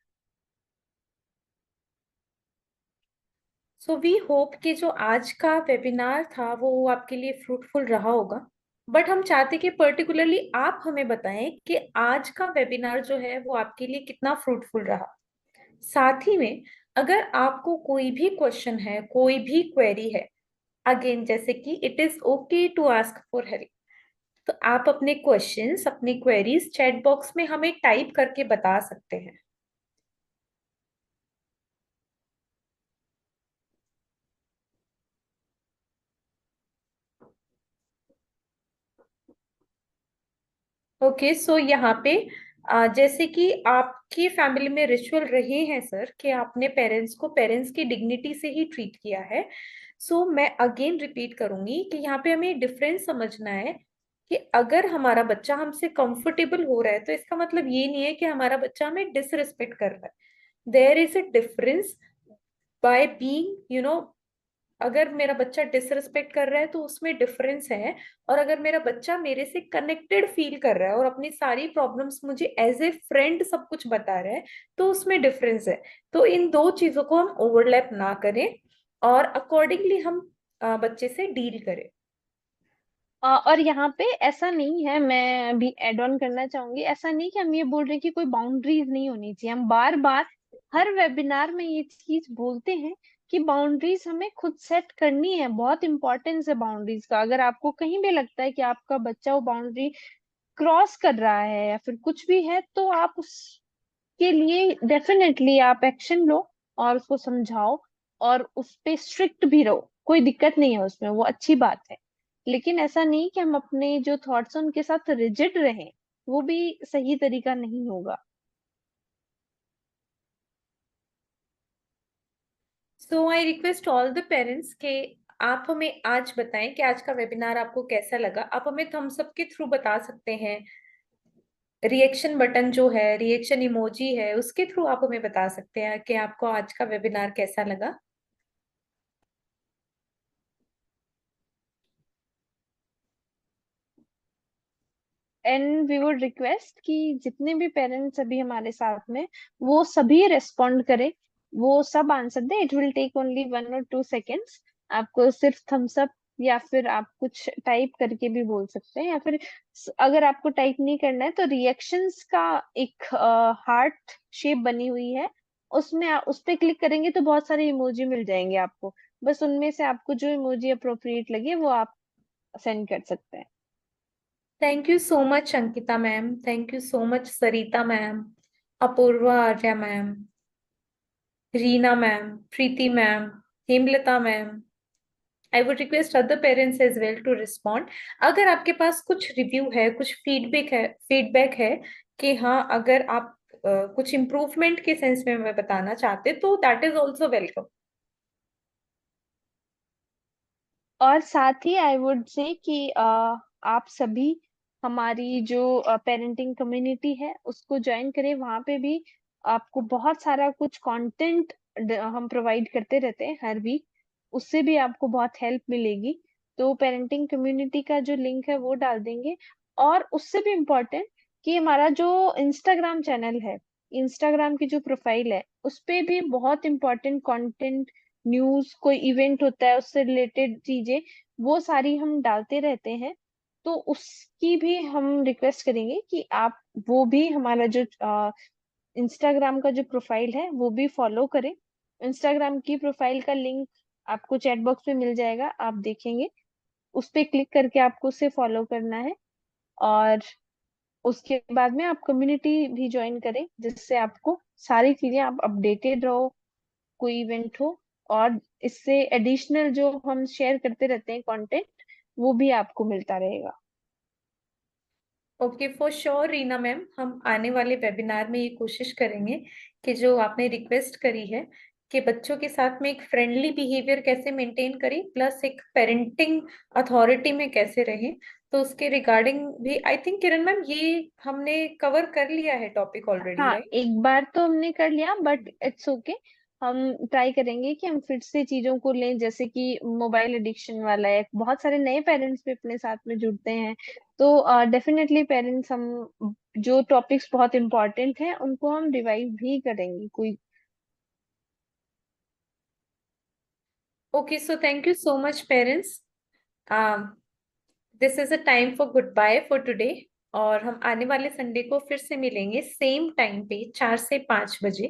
सो वी होप कि जो आज का वेबिनार था वो आपके लिए फ्रूटफुल रहा होगा। बट हम चाहते कि पर्टिकुलरली आप हमें बताएं कि आज का वेबिनार जो है वो आपके लिए कितना फ्रूटफुल रहा। साथ ही में अगर आपको कोई भी क्वेश्चन है, कोई भी क्वेरी है, अगेन जैसे कि it is okay to ask for help, तो आप अपने क्वेश्चंस, अपनी क्वेरीज चैट बॉक्स में हमें टाइप करके बता सकते हैं। ओके, सो यहाँ पे जैसे कि आपकी फैमिली में रिचुअल रहे हैं सर कि आपने पेरेंट्स को पेरेंट्स की डिग्निटी से ही ट्रीट किया है। सो मैं अगेन रिपीट करूंगी कि यहाँ पे हमें डिफरेंस समझना है कि अगर हमारा बच्चा हमसे कंफर्टेबल हो रहा है तो इसका मतलब ये नहीं है कि हमारा बच्चा हमें डिसरिस्पेक्ट कर रहा है। There is a difference by being अगर मेरा बच्चा डिसरिस्पेक्ट कर रहा है तो उसमें डिफरेंस है। और अगर मेरा बच्चा मेरे से कनेक्टेड फील कर रहा है और अपनी सारी प्रॉब्लम्स मुझे एज ए फ्रेंड सब कुछ बता रहा है तो उसमें डिफरेंस है। तो इन दो चीजों को हम ओवरलैप ना करें और अकॉर्डिंगली हम बच्चे से डील करें। और यहाँ पे ऐसा नहीं है, मैं भी एड ऑन करना चाहूंगी, ऐसा नहीं कि हम ये बोल रहे हैं कि कोई बाउंड्रीज नहीं होनी चाहिए। हम बार बार हर वेबिनार में ये चीज बोलते हैं कि बाउंड्रीज हमें खुद सेट करनी है। बहुत इंपॉर्टेंस है बाउंड्रीज का। अगर आपको कहीं भी लगता है कि आपका बच्चा वो बाउंड्री क्रॉस कर रहा है या फिर कुछ भी है, तो आप उसके लिए डेफिनेटली आप एक्शन लो और उसको समझाओ और उस पे स्ट्रिक्ट भी रहो। कोई दिक्कत नहीं है उसमें, वो अच्छी बात है। लेकिन ऐसा नहीं कि हम अपने जो थॉट्स हैं उनके साथ रिजिड रहें, वो भी सही तरीका नहीं होगा। So I request all the parents के आप हमें आज बताएं कि आज का वेबिनार आपको कैसा लगा। आप हमें थम्स अप के थ्रू बता सकते हैं, रिएक्शन बटन जो है, रिएक्शन इमोजी है, उसके थ्रू आप हमें बता सकते हैं कि आपको आज का वेबिनार कैसा लगा। एंड वी वुड रिक्वेस्ट कि जितने भी पेरेंट्स अभी हमारे साथ में, वो सभी रेस्पॉन्ड करें, वो सब आंसर दें। इट विल टेक ओनली 1 और 2 सेकेंड्स। आपको सिर्फ थम्स अप या फिर आप कुछ टाइप करके भी बोल सकते हैं, या फिर अगर आपको टाइप नहीं करना है तो रिएक्शंस का एक हार्ट शेप बनी हुई है, उसमें उस पे क्लिक करेंगे तो बहुत सारे इमोजी मिल जाएंगे आपको। बस उनमें से आपको जो इमोजी अप्रोप्रिएट लगे वो आप सेंड कर सकते हैं। Thank you so much Ankita ma'am, thank you so much Sarita ma'am, Apoorva Arya ma'am, Reena ma'am, Preeti ma'am, Hemlata ma'am. I would request other parents as well to respond. अगर आपके पास कुछ रिव्यू है, कुछ फीडबैक है कि हाँ अगर आप कुछ इम्प्रूवमेंट के सेंस में हमें बताना चाहते तो दैट इज ऑल्सो वेलकम। और साथ ही आई वुड से कि आप सभी हमारी जो पेरेंटिंग कम्युनिटी है उसको ज्वाइन करें। वहाँ पे भी आपको बहुत सारा कुछ कंटेंट हम प्रोवाइड करते रहते हैं हर वीक, उससे भी आपको बहुत हेल्प मिलेगी। तो पेरेंटिंग कम्युनिटी का जो लिंक है वो डाल देंगे। और उससे भी इम्पोर्टेंट कि हमारा जो इंस्टाग्राम चैनल है, इंस्टाग्राम की जो प्रोफाइल है, उस पे भी बहुत इंपॉर्टेंट कंटेंट, न्यूज, कोई इवेंट होता है उससे रिलेटेड चीजें, वो सारी हम डालते रहते हैं। तो उसकी भी हम रिक्वेस्ट करेंगे कि आप वो भी हमारा जो इंस्टाग्राम का जो प्रोफाइल है वो भी फॉलो करें। इंस्टाग्राम की प्रोफाइल का लिंक आपको चैट बॉक्स में मिल जाएगा, आप देखेंगे, उस पे क्लिक करके आपको उसे फॉलो करना है। और उसके बाद में आप कम्युनिटी भी ज्वाइन करें, जिससे आपको सारी चीजें, आप अपडेटेड रहो कोई इवेंट हो। और इससे एडिशनल जो हम शेयर करते रहते हैं कंटेंट, वो भी आपको मिलता रहेगा। Okay, for sure Reena ma'am, हम आने वाले वेबिनार में ये कोशिश करेंगे कि जो आपने रिक्वेस्ट करी है कि बच्चों के साथ में एक फ्रेंडली बिहेवियर कैसे मेंटेन करें प्लस एक पेरेंटिंग अथॉरिटी में कैसे रहें, तो उसके रिगार्डिंग भी आई थिंक किरण मैम ये हमने कवर कर लिया है टॉपिक ऑलरेडी, हाँ, राइट? एक बार तो हमने कर लिया, बट इट्स ओके। हम ट्राई करेंगे कि हम फिर से चीजों को लें, जैसे कि मोबाइल एडिक्शन वाला है, बहुत सारे नए पेरेंट्स भी अपने साथ में जुड़ते हैं। तो डेफिनेटली पेरेंट्स, हम जो टॉपिक्स बहुत इंपॉर्टेंट हैं उनको हम रिवाइज भी करेंगे। कोई Okay, so thank you so much, parents. This is a time for goodbye for today. और हम आने वाले संडे को फिर से मिलेंगे सेम टाइम पे 4 से 5 बजे.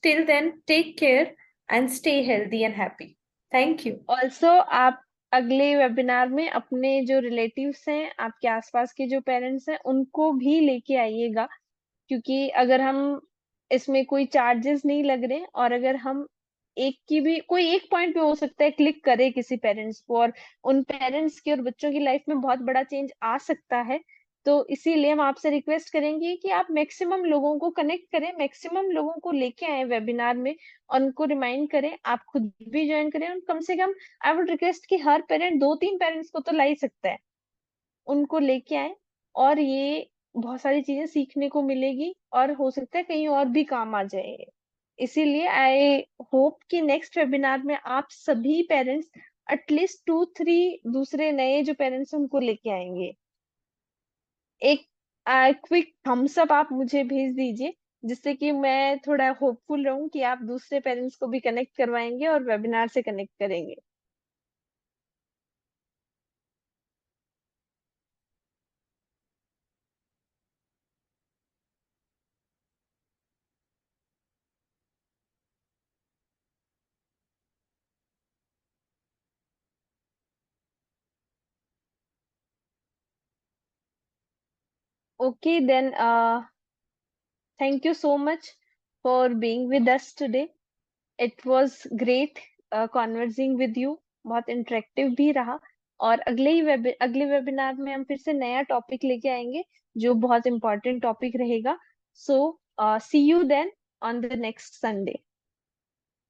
Till then take care and stay healthy and happy. Thank you. Also आप अगले वेबिनार में अपने जो रिलेटिव्स हैं, आपके आसपास के जो पेरेंट्स हैं, उनको भी लेके आइएगा, क्योंकि अगर हम इसमें कोई चार्जेस नहीं लग रहे और अगर हम एक की भी कोई एक पॉइंट पे हो सकता है क्लिक करे किसी पेरेंट्स को और उन पेरेंट्स की और बच्चों की लाइफ में बहुत बड़ा चेंज आ सकता है, तो इसीलिए हम आपसे रिक्वेस्ट करेंगे कि आप मैक्सिमम लोगों को कनेक्ट करें, मैक्सिमम लोगों को लेके आए वेबिनार में और उनको रिमाइंड करें, आप खुद भी ज्वाइन करें और कम से कम आई वुड रिक्वेस्ट कि हर पेरेंट 2-3 पेरेंट्स को तो ला ही सकता है, उनको लेके आए और ये बहुत सारी चीजें सीखने को मिलेगी और हो सकता है कहीं और भी काम आ जाए। इसीलिए आई होप कि नेक्स्ट वेबिनार में आप सभी पेरेंट्स एटलीस्ट 2-3 दूसरे नए जो पेरेंट्स हैं उनको लेके आएंगे। एक क्विक थम्स अप आप मुझे भेज दीजिए, जिससे कि मैं थोड़ा होपफुल रहूं कि आप दूसरे पेरेंट्स को भी कनेक्ट करवाएंगे और वेबिनार से कनेक्ट करेंगे। Okay then, thank you so much for being with us today. It was great conversing with you, बहुत इंटरेक्टिव भी रहा। और अगले वेबिनार में हम फिर से नया टॉपिक लेके आएंगे जो बहुत इंपॉर्टेंट टॉपिक रहेगा। So see you then on the next Sunday.